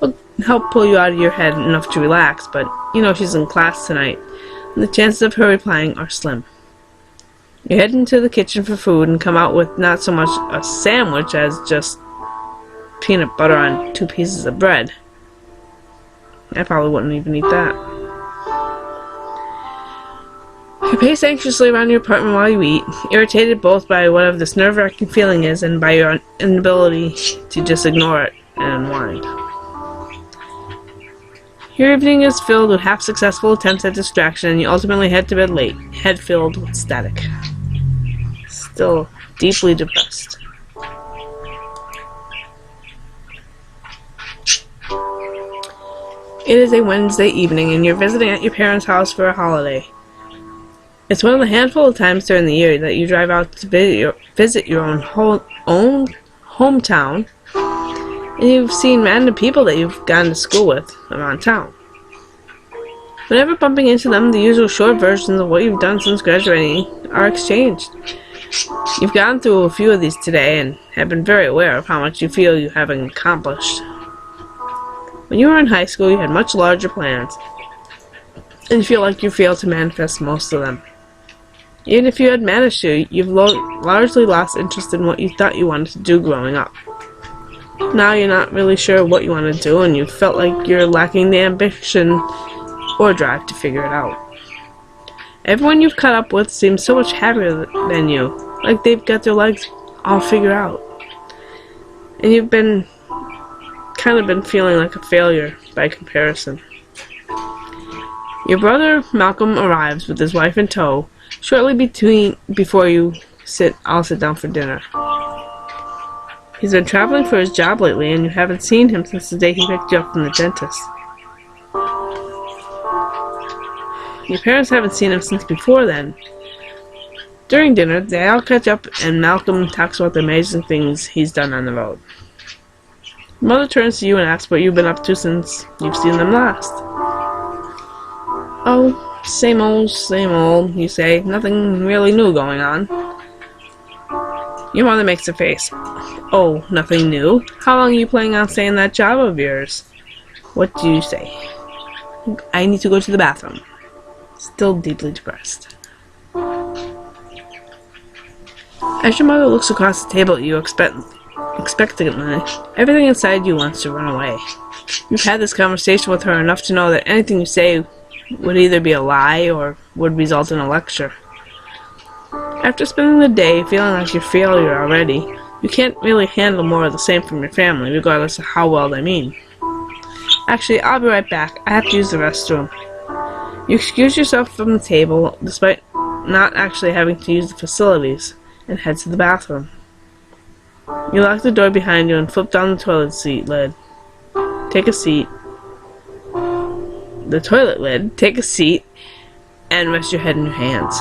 will help pull you out of your head enough to relax, but you know she's in class tonight, and the chances of her replying are slim. You head into the kitchen for food and come out with not so much a sandwich as just peanut butter on 2 pieces of bread. I probably wouldn't even eat that. You pace anxiously around your apartment while you eat, irritated both by whatever this nerve-wracking feeling is and by your inability to just ignore it and unwind. Your evening is filled with half-successful attempts at distraction, and you ultimately head to bed late, head filled with static. Still deeply depressed. It is a Wednesday evening, and you're visiting at your parents' house for a holiday. It's one of the handful of times during the year that you drive out to visit your own hometown, and you've seen random people that you've gone to school with around town. Whenever bumping into them, the usual short versions of what you've done since graduating are exchanged. You've gone through a few of these today and have been very aware of how much you feel you have accomplished. When you were in high school, you had much larger plans, and you feel like you failed to manifest most of them. Even if you had managed to, you've largely lost interest in what you thought you wanted to do growing up. Now you're not really sure what you want to do, and you felt like you're lacking the ambition or drive to figure it out. Everyone you've caught up with seems so much happier than you, like they've got their lives all figured out. And you've been feeling like a failure by comparison. Your brother Malcolm arrives with his wife in tow shortly before you all sit down for dinner. He's been traveling for his job lately, and you haven't seen him since the day he picked you up from the dentist. Your parents haven't seen him since before then. During dinner, they all catch up, and Malcolm talks about the amazing things he's done on the road. Your mother turns to you and asks what you've been up to since you've seen them last. Oh, same old, you say. Nothing really new going on. Your mother makes a face. Oh, nothing new? How long are you planning on staying in that job of yours? What do you say? I need to go to the bathroom. Still deeply depressed. As your mother looks across the table at you expectantly, everything inside you wants to run away. You've had this conversation with her enough to know that anything you say would either be a lie or would result in a lecture. After spending the day feeling like your failure already, you can't really handle more of the same from your family, regardless of how well they mean. Actually, I'll be right back. I have to use the restroom. You excuse yourself from the table, despite not actually having to use the facilities, and head to the bathroom. You lock the door behind you and flip down the toilet seat lid. Take a seat. The toilet lid. Take a seat, and rest your head in your hands.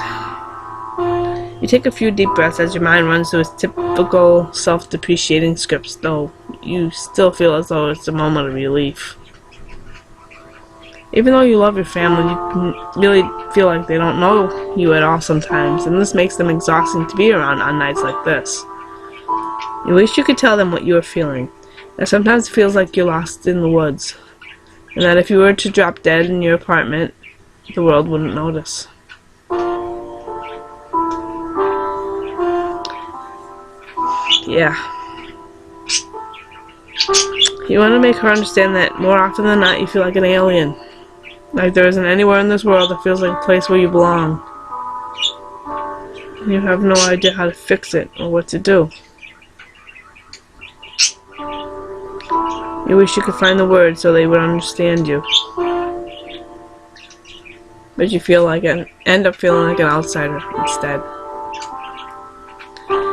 You take a few deep breaths as your mind runs through its typical self-depreciating scripts, though you still feel as though it's a moment of relief. Even though you love your family, you can really feel like they don't know you at all sometimes, and this makes them exhausting to be around on nights like this. You wish you could tell them what you are feeling, that sometimes it feels like you're lost in the woods, and that if you were to drop dead in your apartment, the world wouldn't notice. Yeah. You want to make her understand that more often than not you feel like an alien. Like there isn't anywhere in this world that feels like a place where you belong. You have no idea how to fix it or what to do. You wish you could find the words so they would understand you. But you end up feeling like an outsider instead.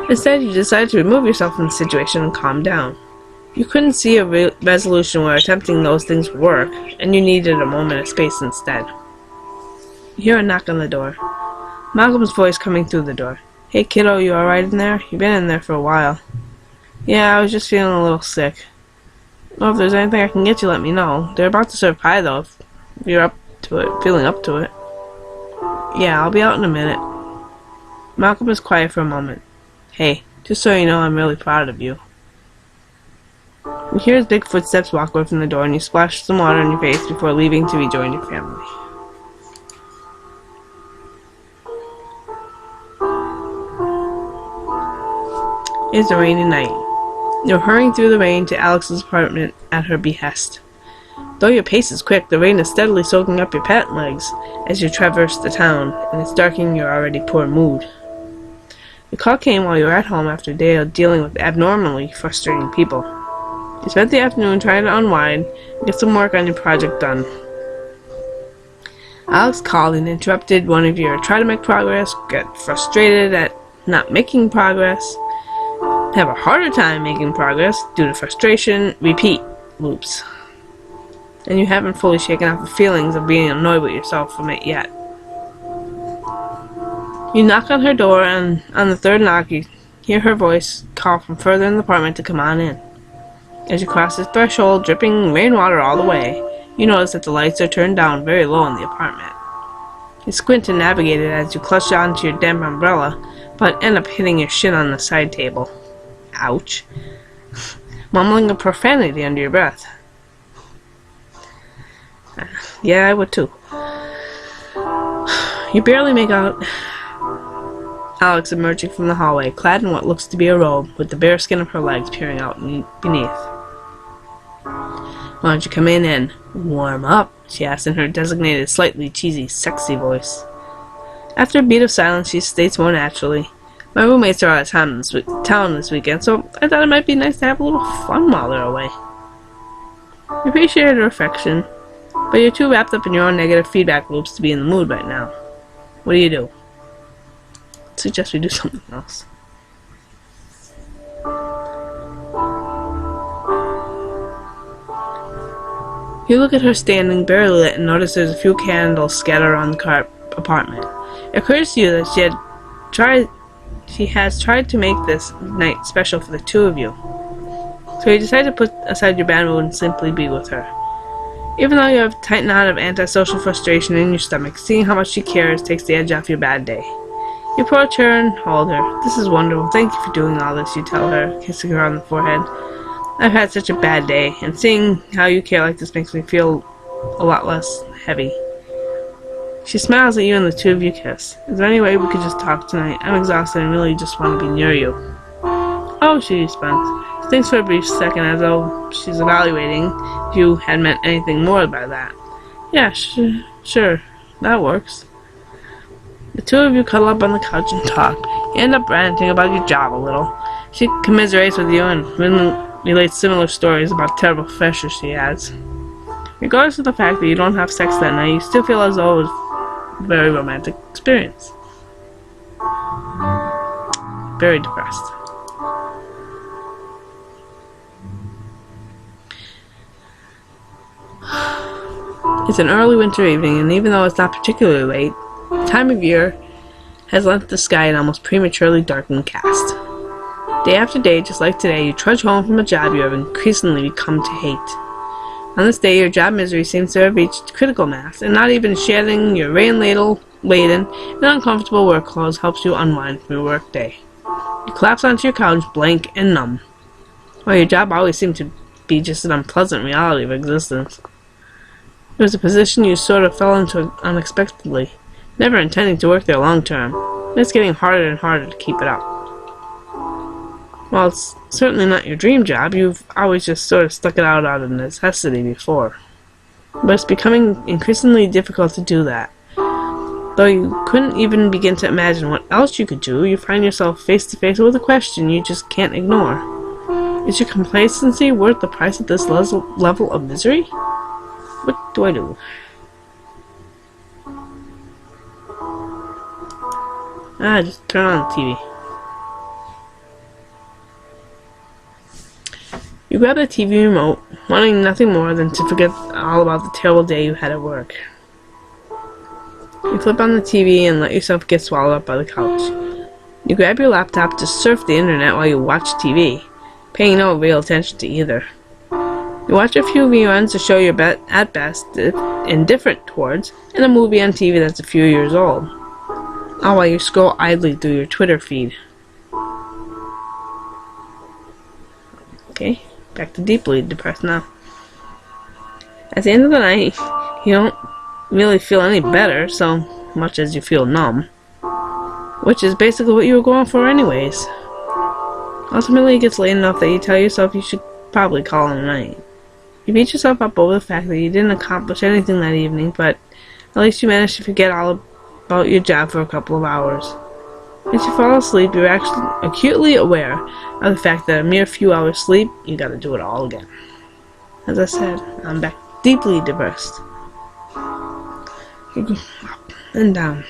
Instead, you decide to remove yourself from the situation and calm down. You couldn't see a resolution where attempting those things would work, and you needed a moment of space instead. You hear a knock on the door. Malcolm's voice coming through the door. "Hey kiddo, you alright in there? You've been in there for a while." "Yeah, I was just feeling a little sick." "Well, if there's anything I can get you, let me know. They're about to serve pie though, if you're up to it, feeling up to it." "Yeah, I'll be out in a minute." Malcolm is quiet for a moment. "Hey, just so you know, I'm really proud of you." You hear his big footsteps walk away from the door, and you splash some water on your face before leaving to rejoin your family. It's a rainy night. You're hurrying through the rain to Alex's apartment at her behest. Though your pace is quick, the rain is steadily soaking up your pant legs as you traverse the town, and it's darkening your already poor mood. The call came while you were at home after a day of dealing with abnormally frustrating people. You spent the afternoon trying to unwind and get some work on your project done. Alex called and interrupted one of your try to make progress, get frustrated at not making progress, have a harder time making progress due to frustration, repeat loops. And you haven't fully shaken off the feelings of being annoyed with yourself from it yet. You knock on her door, and on the third knock you hear her voice call from further in the apartment to come on in. As you cross the threshold, dripping rainwater all the way, you notice that the lights are turned down very low in the apartment. You squint to navigate it as you clutch onto your damp umbrella, but end up hitting your shin on the side table. Ouch. Mumbling a profanity under your breath. Yeah, I would too. You barely make out Alex emerging from the hallway, clad in what looks to be a robe, with the bare skin of her legs peering out beneath. "Why don't you come in and warm up?" she asked in her designated, slightly cheesy, sexy voice. After a beat of silence, she states more naturally, "My roommates are out of town this weekend, so I thought it might be nice to have a little fun while they're away." You appreciated her affection, but you're too wrapped up in your own negative feedback loops to be in the mood right now. What do? I suggest we do something else. You look at her standing, barely lit, and notice there's a few candles scattered around the apartment. It occurs to you that she has tried to make this night special for the two of you. So you decide to put aside your bad mood and simply be with her. Even though you have a tight knot of antisocial frustration in your stomach, seeing how much she cares takes the edge off your bad day. You approach her and hold her. "This is wonderful. Thank you for doing all this," you tell her, kissing her on the forehead. "I've had such a bad day, and seeing how you care like this makes me feel a lot less heavy." She smiles at you and the two of you kiss. "Is there any way we could just talk tonight? I'm exhausted and really just want to be near you." "Oh," she responds. She thinks for a brief second as though she's evaluating if you had meant anything more by that. "Yeah, sure, that works." The two of you cuddle up on the couch and talk. You end up ranting about your job a little. She commiserates with you and relates similar stories about terrible pressure she has. Regardless of the fact that you don't have sex that night, you still feel as though it was a very romantic experience. Very depressed. It's an early winter evening, and even though it's not particularly late, the time of year has left the sky an almost prematurely darkened cast. Day after day, just like today, you trudge home from a job you have increasingly come to hate. On this day, your job misery seems to have reached critical mass, and not even shedding your rain-laden and uncomfortable work clothes helps you unwind from your work day. You collapse onto your couch, blank and numb. While your job always seemed to be just an unpleasant reality of existence. It was a position you sort of fell into unexpectedly, never intending to work there long term, and it's getting harder and harder to keep it up. While it's certainly not your dream job, you've always just sort of stuck it out of necessity before. But it's becoming increasingly difficult to do that. Though you couldn't even begin to imagine what else you could do, you find yourself face to face with a question you just can't ignore. Is your complacency worth the price of this level of misery? What do I do? Just turn on the TV. You grab the TV remote, wanting nothing more than to forget all about the terrible day you had at work. You flip on the TV and let yourself get swallowed up by the couch. You grab your laptop to surf the internet while you watch TV, paying no real attention to either. You watch a few reruns to show you're at best indifferent towards, and a movie on TV that's a few years old, all while you scroll idly through your Twitter feed. Okay, back to deeply depressed now. At the end of the night, you don't really feel any better so much as you feel numb, which is basically what you were going for anyways. Ultimately, it gets late enough that you tell yourself you should probably call it a night. You beat yourself up over the fact that you didn't accomplish anything that evening, but at least you managed to forget all about your job for a couple of hours. As you fall asleep, you're actually acutely aware of the fact that a mere few hours sleep, you gotta do it all again. As I said, I'm back deeply depressed. You go up and down.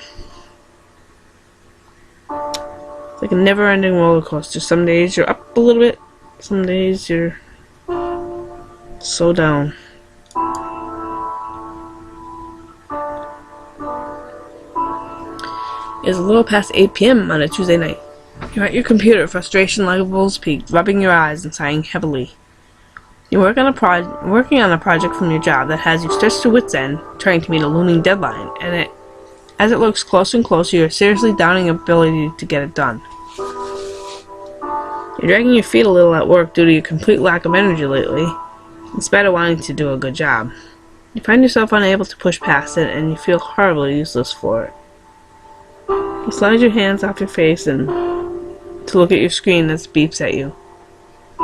It's like a never-ending roller coaster. Some days you're up a little bit, some days you're so down. It's a little past 8 p.m. on a Tuesday night. You're at your computer, frustration levels peaked, rubbing your eyes and sighing heavily. You're working on a project from your job that has you stretched to wit's end, trying to meet a looming deadline, and as it looks closer and closer, you're seriously doubting your ability to get it done. You're dragging your feet a little at work due to your complete lack of energy lately, in spite of wanting to do a good job. You find yourself unable to push past it, and you feel horribly useless for it. You slide your hands off your face and to look at your screen that beeps at you.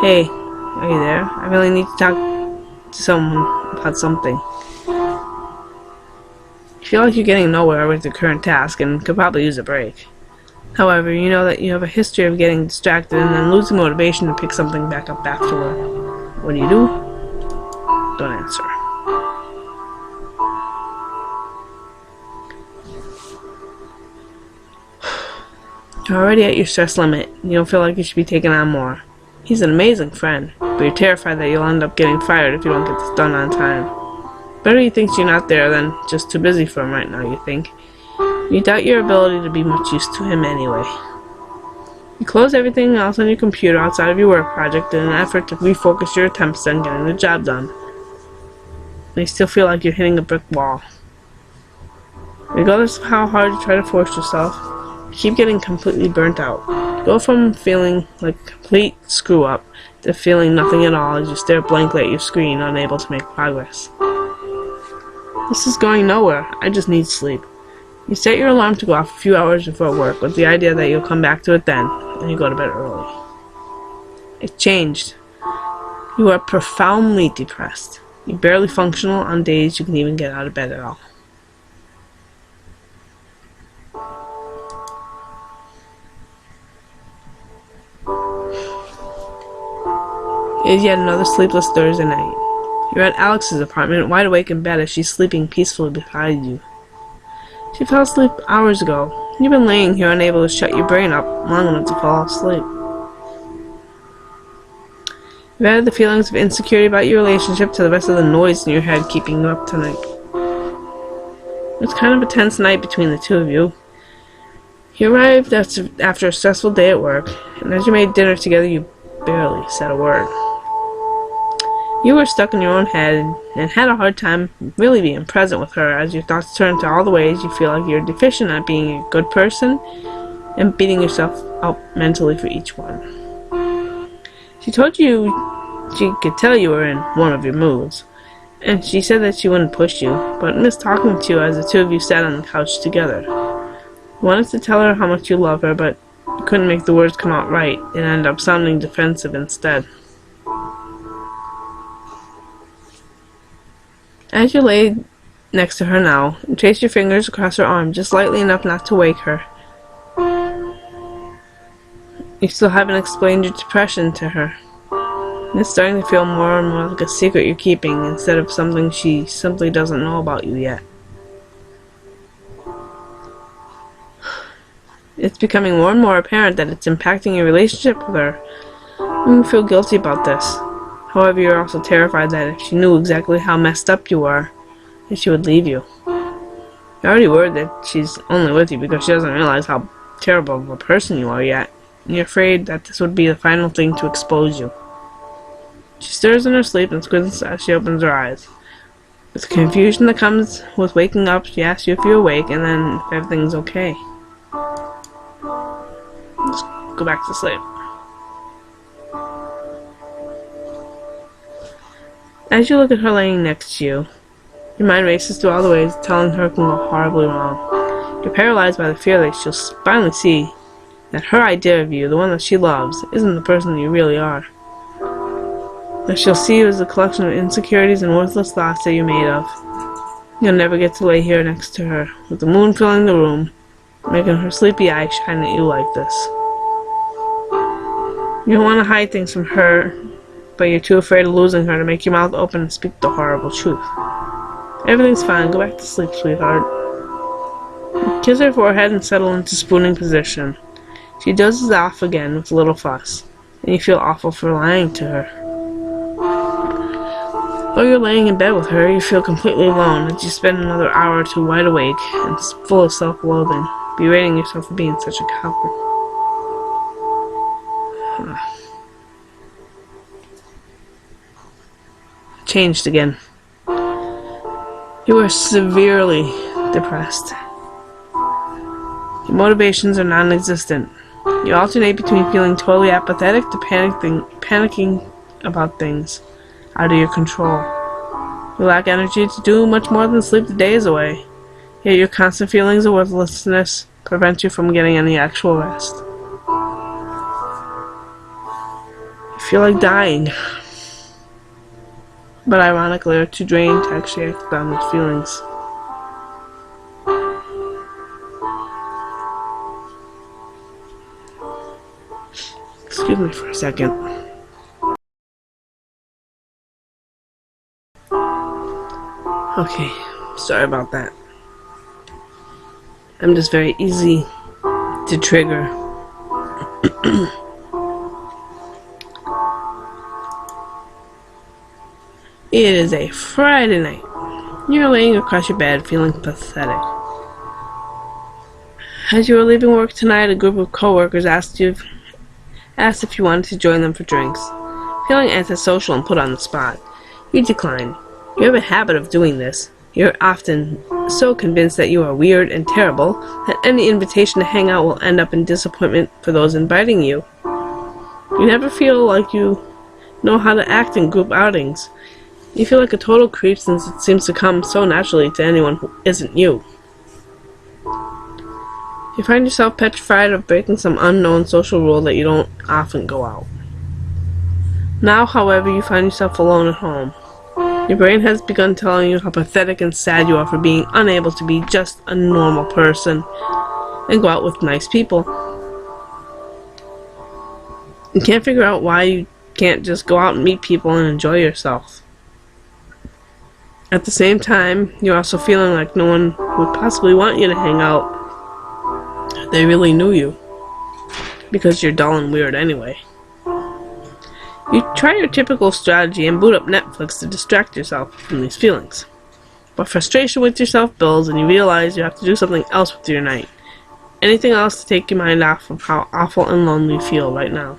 Hey, are you there? I really need to talk to someone about something. You feel like you're getting nowhere with your current task and could probably use a break. However, you know that you have a history of getting distracted and then losing motivation to pick something back up afterward. What do? Don't answer. You're already at your stress limit. You don't feel like you should be taking on more. He's an amazing friend, but you're terrified that you'll end up getting fired if you don't get this done on time. Better he thinks you're not there than just too busy for him right now, you think. You doubt your ability to be much use to him anyway. You close everything else on your computer outside of your work project in an effort to refocus your attempts on getting the job done. But you still feel like you're hitting a brick wall. Regardless of how hard you try to force yourself, you keep getting completely burnt out. You go from feeling like a complete screw-up to feeling nothing at all as you stare blankly at your screen, unable to make progress. This is going nowhere. I just need sleep. You set your alarm to go off a few hours before work with the idea that you'll come back to it then, and you go to bed early. It changed. You are profoundly depressed. You're barely functional on days you can even get out of bed at all. It is yet another sleepless Thursday night. You're at Alex's apartment, wide awake in bed as she's sleeping peacefully beside you. She fell asleep hours ago. You've been laying here unable to shut your brain up long enough to fall asleep. You've added the feelings of insecurity about your relationship to the rest of the noise in your head keeping you up tonight. It's kind of a tense night between the two of you. You arrived after a stressful day at work, and as you made dinner together, you barely said a word. You were stuck in your own head and had a hard time really being present with her as your thoughts turned to all the ways you feel like you're deficient at being a good person and beating yourself up mentally for each one. She told you she could tell you were in one of your moods, and she said that she wouldn't push you, but missed talking to you as the two of you sat on the couch together. You wanted to tell her how much you love her, but you couldn't make the words come out right and ended up sounding defensive instead. As you lay next to her now, and traced your fingers across her arm just lightly enough not to wake her, you still haven't explained your depression to her. And it's starting to feel more and more like a secret you're keeping instead of something she simply doesn't know about you yet. It's becoming more and more apparent that it's impacting your relationship with her, and you feel guilty about this. However, you're also terrified that if she knew exactly how messed up you are, that she would leave you. You're already worried that she's only with you because she doesn't realize how terrible of a person you are yet, and you're afraid that this would be the final thing to expose you. She stirs in her sleep and squints as she opens her eyes. With the confusion that comes with waking up, she asks you if you're awake and then if everything's okay. Just go back to sleep. As you look at her laying next to you, your mind races through all the ways telling her can go horribly wrong. You're paralyzed by the fear that she'll finally see that her idea of you, the one that she loves, isn't the person you really are. That she'll see you as a collection of insecurities and worthless thoughts that you're made of. You'll never get to lay here next to her, with the moon filling the room, making her sleepy eyes shine at you like this. You don't want to hide things from her, but you're too afraid of losing her to make your mouth open and speak the horrible truth. Everything's fine. Go back to sleep, sweetheart. You kiss her forehead and settle into spooning position. She dozes off again with a little fuss, and you feel awful for lying to her. While you're laying in bed with her, you feel completely alone as you spend another hour or two wide awake and full of self-loathing, berating yourself for being such a coward. Changed again. You are severely depressed. Your motivations are non-existent. You alternate between feeling totally apathetic to panicking about things out of your control. You lack energy to do much more than sleep the days away, yet your constant feelings of worthlessness prevent you from getting any actual rest. You feel like dying, but ironically are too drained to actually act on those feelings. Excuse me for a second. Okay, sorry about that. I'm just very easy to trigger. It is a Friday night. You're laying across your bed feeling pathetic. As you were leaving work tonight, a group of coworkers asked if you wanted to join them for drinks. Feeling antisocial and put on the spot, you declined. You have a habit of doing this. You're often so convinced that you are weird and terrible that any invitation to hang out will end up in disappointment for those inviting you. You never feel like you know how to act in group outings. You feel like a total creep since it seems to come so naturally to anyone who isn't you. You find yourself petrified of breaking some unknown social rule that you don't often go out. Now, however, you find yourself alone at home. Your brain has begun telling you how pathetic and sad you are for being unable to be just a normal person and go out with nice people. You can't figure out why you can't just go out and meet people and enjoy yourself. At the same time, you're also feeling like no one would possibly want you to hang out if they really knew you, because you're dull and weird anyway. You try your typical strategy and boot up Netflix to distract yourself from these feelings. But frustration with yourself builds and you realize you have to do something else with your night. Anything else to take your mind off of how awful and lonely you feel right now.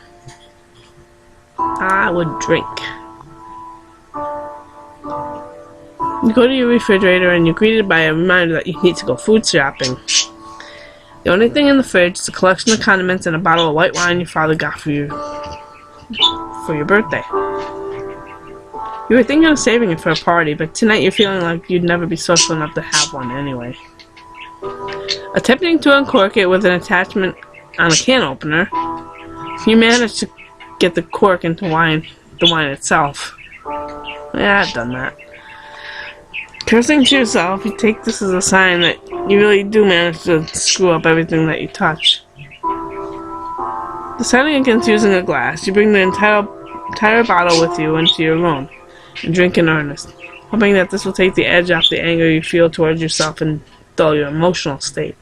I would drink. You go to your refrigerator and you're greeted by a reminder that you need to go food shopping. The only thing in the fridge is a collection of condiments and a bottle of white wine your father got for you for your birthday. You were thinking of saving it for a party, but tonight you're feeling like you'd never be social enough to have one anyway. Attempting to uncork it with an attachment on a can opener, you manage to get the cork into the wine itself. Yeah, I've done that. Cursing to yourself, you take this as a sign that you really do manage to screw up everything that you touch. Deciding against using a glass, you bring the entire bottle with you into your room and drink in earnest, hoping that this will take the edge off the anger you feel towards yourself and dull your emotional state.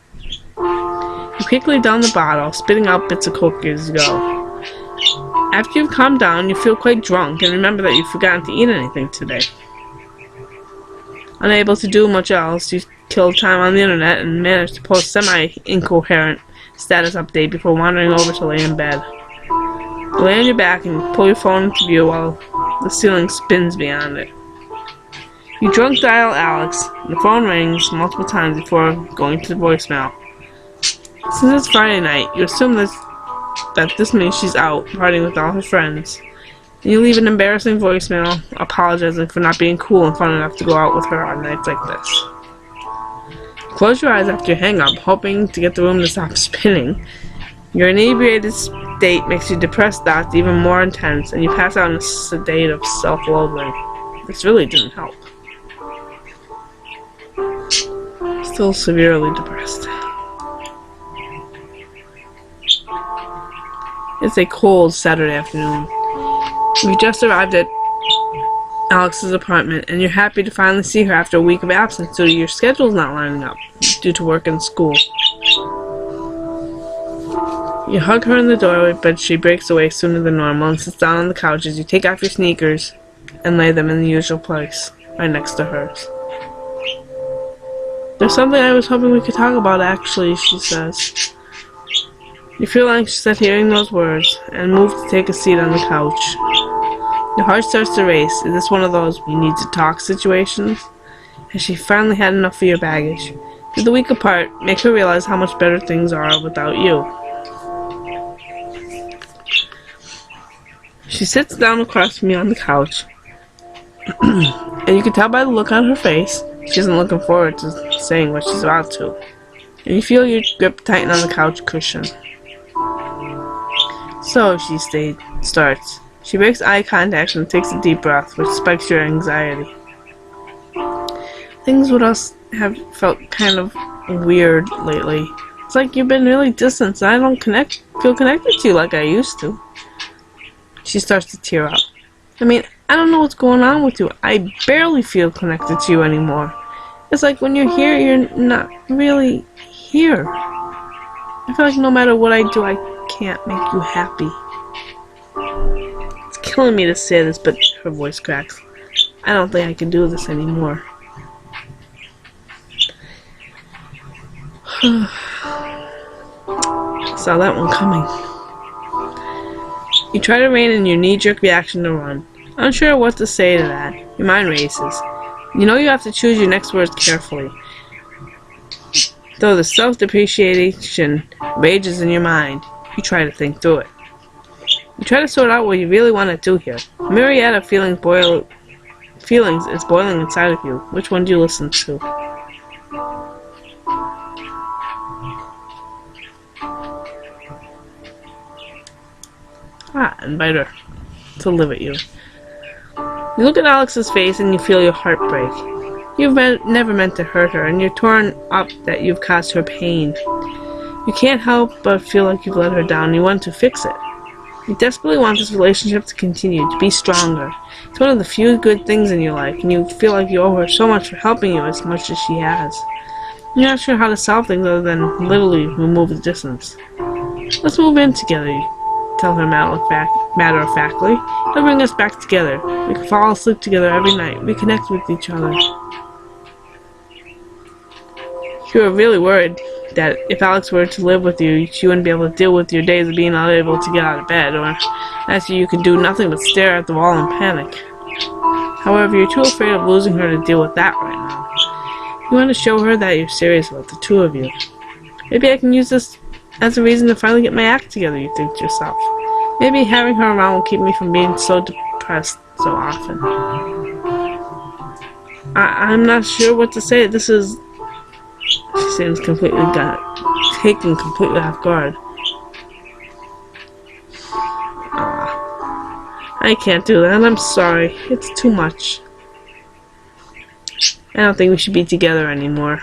You quickly down the bottle, spitting out bits of coke as you go. After you've calmed down, you feel quite drunk and remember that you've forgotten to eat anything today. Unable to do much else, you kill time on the internet and manage to post semi-incoherent status update before wandering over to lay in bed. You lay on your back and pull your phone into view while the ceiling spins beyond it. You drunk dial Alex, and the phone rings multiple times before going to the voicemail. Since it's Friday night, you assume that this means she's out partying with all her friends. And you leave an embarrassing voicemail apologizing for not being cool and fun enough to go out with her on nights like this. Close your eyes after you hang up, hoping to get the room to stop spinning. Your inebriated state makes your depressed thoughts even more intense, and you pass out in a state of self-loathing. This really didn't help. Still severely depressed. It's a cold Saturday afternoon. You just arrived at Alex's apartment, and you're happy to finally see her after a week of absence due to your schedule's not lining up, due to work and school. You hug her in the doorway, but she breaks away sooner than normal and sits down on the couch as you take off your sneakers and lay them in the usual place, right next to hers. There's something I was hoping we could talk about, actually, she says. You feel anxious at hearing those words, and move to take a seat on the couch. Your heart starts to race. Is this one of those we need to talk situations? Has she finally had enough of your baggage? Through the week apart, make her realize how much better things are without you. She sits down across from you on the couch, and you can tell by the look on her face, she isn't looking forward to saying what she's about to. And you feel your grip tighten on the couch cushion. So, she starts. She breaks eye contact and takes a deep breath, which spikes your anxiety. Things with us have felt kind of weird lately. It's like you've been really distant, and I don't feel connected to you like I used to. She starts to tear up. I mean, I don't know what's going on with you. I barely feel connected to you anymore. It's like when you're here, you're not really here. I feel like no matter what I do, I can't make you happy. It's killing me to say this, but her voice cracks. I don't think I can do this anymore. Saw that one coming. You try to rein in your knee-jerk reaction to run. Unsure what to say to that, your mind races. You know you have to choose your next words carefully. Though the self-depreciation rages in your mind, you try to think through it. You try to sort out what you really want to do here. A myriad of feelings is boiling inside of you. Which one do you listen to? Invite her to live at you. You look at Alex's face and you feel your heart break. You've never meant to hurt her, and you're torn up that you've caused her pain. You can't help but feel like you've let her down, and you want to fix it. You desperately want this relationship to continue, to be stronger. It's one of the few good things in your life, and you feel like you owe her so much for helping you as much as she has. You're not sure how to solve things other than literally remove the distance. Let's move in together, you tell her matter-of-factly. It'll bring us back together. We can fall asleep together every night. We connect with each other. You were really worried that if Alex were to live with you, she wouldn't be able to deal with your days of being unable to get out of bed, or that you could do nothing but stare at the wall in panic. However, you're too afraid of losing her to deal with that right now. You want to show her that you're serious about the two of you. Maybe I can use this as a reason to finally get my act together, you think to yourself. Maybe having her around will keep me from being so depressed so often. I'm not sure what to say. This is... She seems completely taken completely off guard. I can't do that. I'm sorry. It's too much. I don't think we should be together anymore.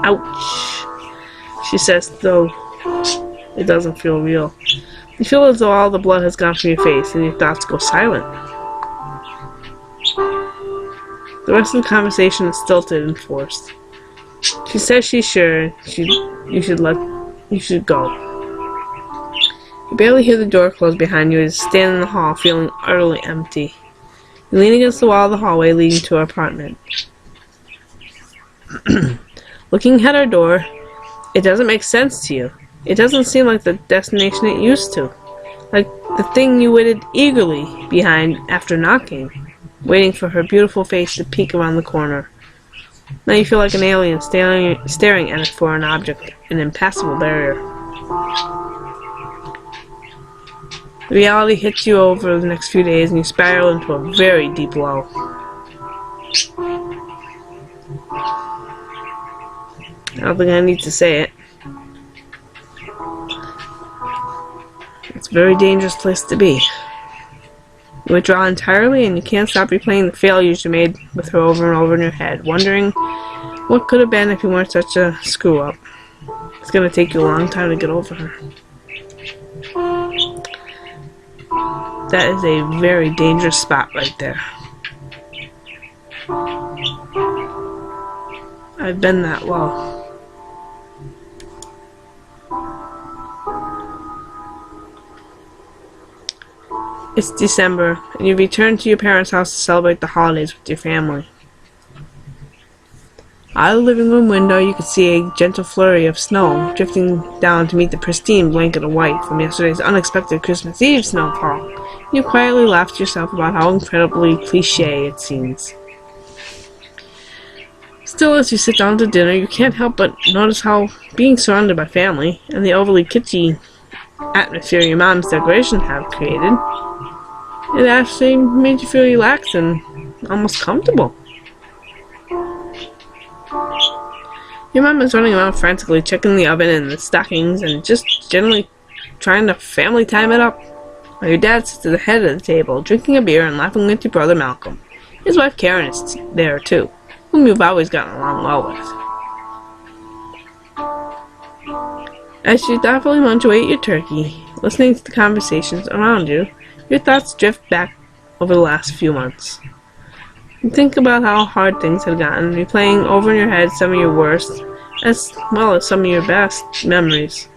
Ouch. She says, though it doesn't feel real. You feel as though all the blood has gone from your face and your thoughts go silent. The rest of the conversation is stilted and forced. She says she's sure you should go. You barely hear the door close behind you as you stand in the hall feeling utterly empty. You lean against the wall of the hallway leading to her apartment. Looking at her door, it doesn't make sense to you. It doesn't seem like the destination it used to. Like the thing you waited eagerly behind after knocking, waiting for her beautiful face to peek around the corner. Now you feel like an alien staring at it for an object, an impassable barrier. The reality hits you over the next few days and you spiral into a very deep low. I don't think I need to say it. It's a very dangerous place to be. You withdraw entirely and you can't stop replaying the failures you made with her over and over in your head, wondering what could have been if you weren't such a screw-up. It's going to take you a long time to get over her. That is a very dangerous spot right there. I've been that low. It's December, and you return to your parents' house to celebrate the holidays with your family. Out of the living room window, you could see a gentle flurry of snow drifting down to meet the pristine blanket of white from yesterday's unexpected Christmas Eve snowfall. You quietly laugh to yourself about how incredibly cliché it seems. Still, as you sit down to dinner, you can't help but notice how being surrounded by family and the overly kitschy atmosphere your mom's decorations have created, it actually made you feel relaxed and almost comfortable. Your mom is running around frantically checking the oven and the stockings and just generally trying to family time it up, while your dad sits at the head of the table drinking a beer and laughing with your brother Malcolm. His wife Karen is there too, whom you've always gotten along well with. As you thoughtfully munch away at your turkey, listening to the conversations around you, your thoughts drift back over the last few months. You think about how hard things had gotten, replaying over in your head some of your worst, as well as some of your best memories.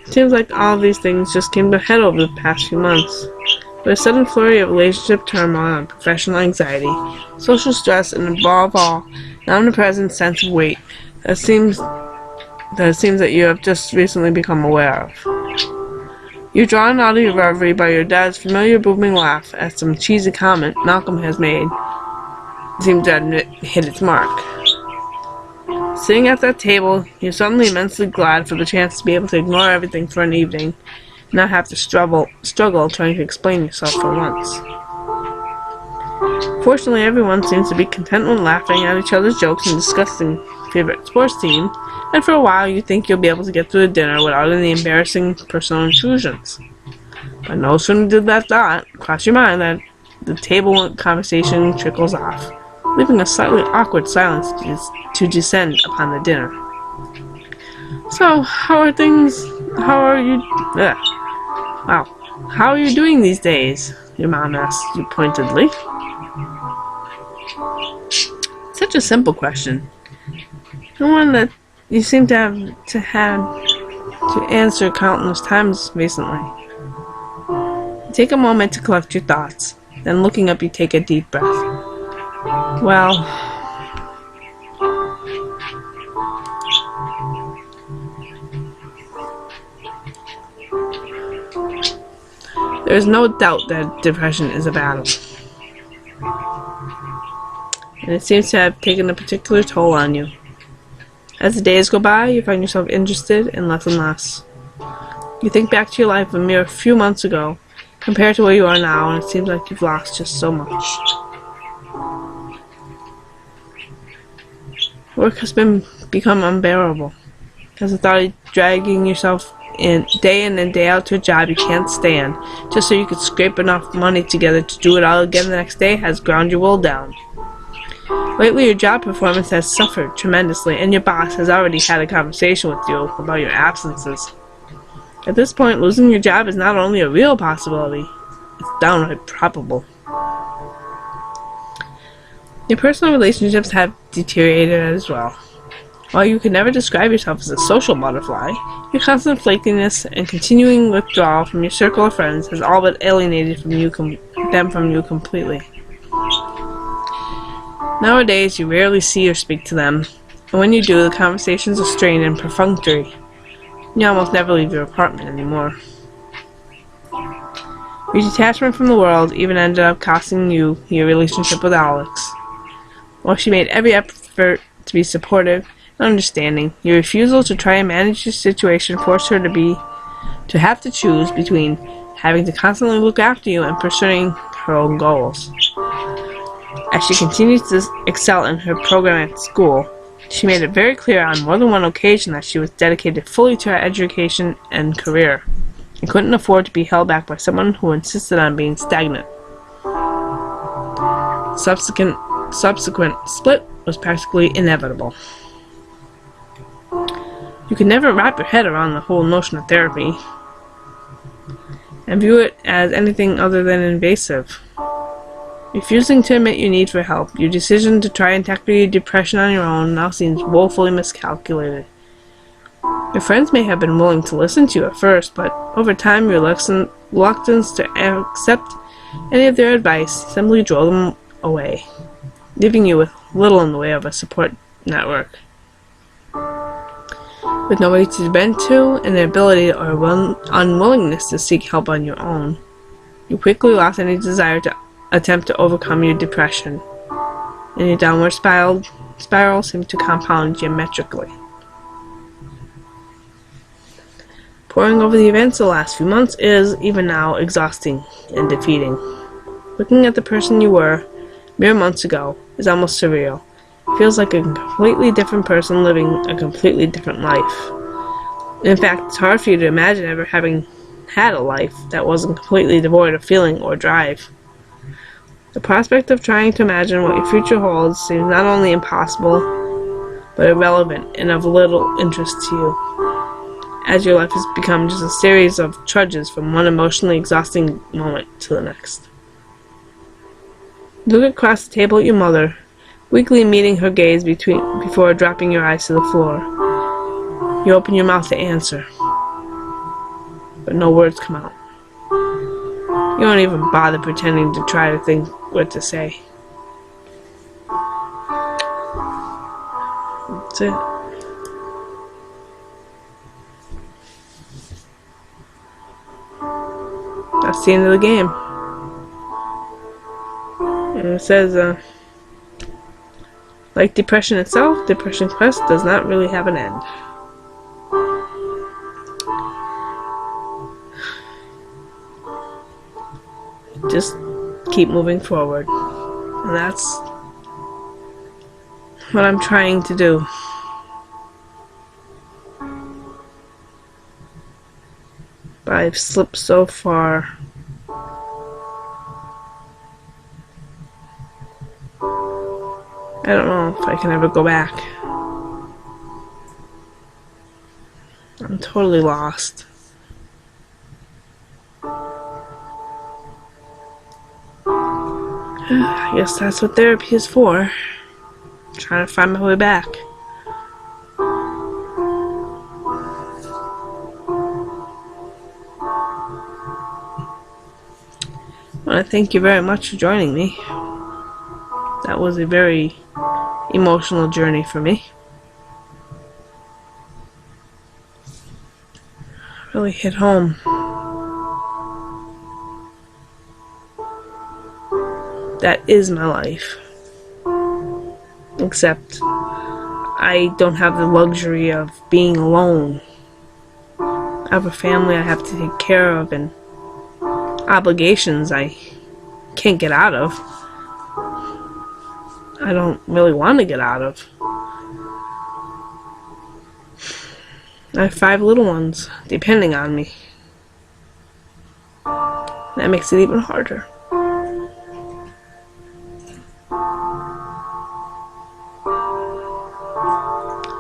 It seems like all of these things just came to a head over the past few months. With a sudden flurry of relationship turmoil and professional anxiety, social stress, and above all, an omnipresent sense of weight that it seems that you have just recently become aware of. You're drawn out of your reverie by your dad's familiar booming laugh at some cheesy comment Malcolm has made seemed to have hit its mark. Sitting at that table, you're suddenly immensely glad for the chance to be able to ignore everything for an evening, and not have to struggle trying to explain yourself for once. Fortunately, everyone seems to be content when laughing at each other's jokes and discussing favorite sports team, and for a while you think you'll be able to get through the dinner without any embarrassing personal intrusions. But no sooner did that thought cross your mind that the table conversation trickles off, leaving a slightly awkward silence to descend upon the dinner. So, how are things? How are you? Wow, how are you doing these days? Your mom asked you pointedly. Such a simple question. The one that you seem to have to answer countless times recently. Take a moment to collect your thoughts. Then looking up, you take a deep breath. Well, there is no doubt that depression is a battle. and it seems to have taken a particular toll on you. As the days go by, you find yourself interested in less and less. You think back to your life a mere few months ago, compared to where you are now, and it seems like you've lost just so much. Work has become unbearable. As the thought of dragging yourself in and day out to a job you can't stand, just so you could scrape enough money together to do it all again the next day, has ground your will down. Lately, your job performance has suffered tremendously, and your boss has already had a conversation with you about your absences. At this point, losing your job is not only a real possibility, it's downright probable. Your personal relationships have deteriorated as well. While you can never describe yourself as a social butterfly, your constant flakiness and continuing withdrawal from your circle of friends has all but alienated them from you completely. Nowadays, you rarely see or speak to them, and when you do, the conversations are strained and perfunctory. You almost never leave your apartment anymore. Your detachment from the world even ended up costing you your relationship with Alex. While she made every effort to be supportive and understanding, your refusal to try and manage your situation forced her to have to choose between having to constantly look after you and pursuing her own goals. As she continued to excel in her program at school, she made it very clear on more than one occasion that she was dedicated fully to her education and career, and couldn't afford to be held back by someone who insisted on being stagnant. Subsequent split was practically inevitable. You could never wrap your head around the whole notion of therapy, and view it as anything other than invasive. Refusing to admit your need for help, your decision to try and tackle your depression on your own now seems woefully miscalculated. Your friends may have been willing to listen to you at first, but over time your reluctance to accept any of their advice simply drove them away, leaving you with little in the way of a support network. With nobody to vent to, and the ability or unwillingness to seek help on your own, you quickly lost any desire to attempt to overcome your depression, and your downward spiral seemed to compound geometrically. Poring over the events of the last few months is, even now, exhausting and defeating. Looking at the person you were mere months ago is almost surreal. It feels like a completely different person living a completely different life. In fact, it's hard for you to imagine ever having had a life that wasn't completely devoid of feeling or drive. The prospect of trying to imagine what your future holds seems not only impossible, but irrelevant and of little interest to you, as your life has become just a series of trudges from one emotionally exhausting moment to the next. Look across the table at your mother, weakly meeting her gaze before dropping your eyes to the floor. You open your mouth to answer, but no words come out. You don't even bother pretending to try to think what to say. That's it. That's the end of the game. And it says, like depression itself, Depression Quest does not really have an end. Just keep moving forward. And that's what I'm trying to do. But I've slipped so far. I don't know if I can ever go back. I'm totally lost. I guess that's what therapy is for. Trying to find my way back. I want to thank you very much for joining me. That was a very emotional journey for me. Really hit home. That is my life. Except I don't have the luxury of being alone. I have a family I have to take care of and obligations I can't get out of. I don't really want to get out of. I have 5 little ones depending on me. That makes it even harder.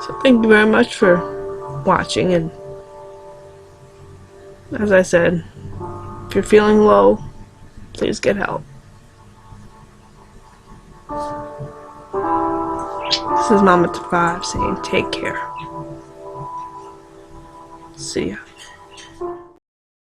So thank you very much for watching, and as I said, if you're feeling low, please get help. This is Mama ToFive saying take care. See ya.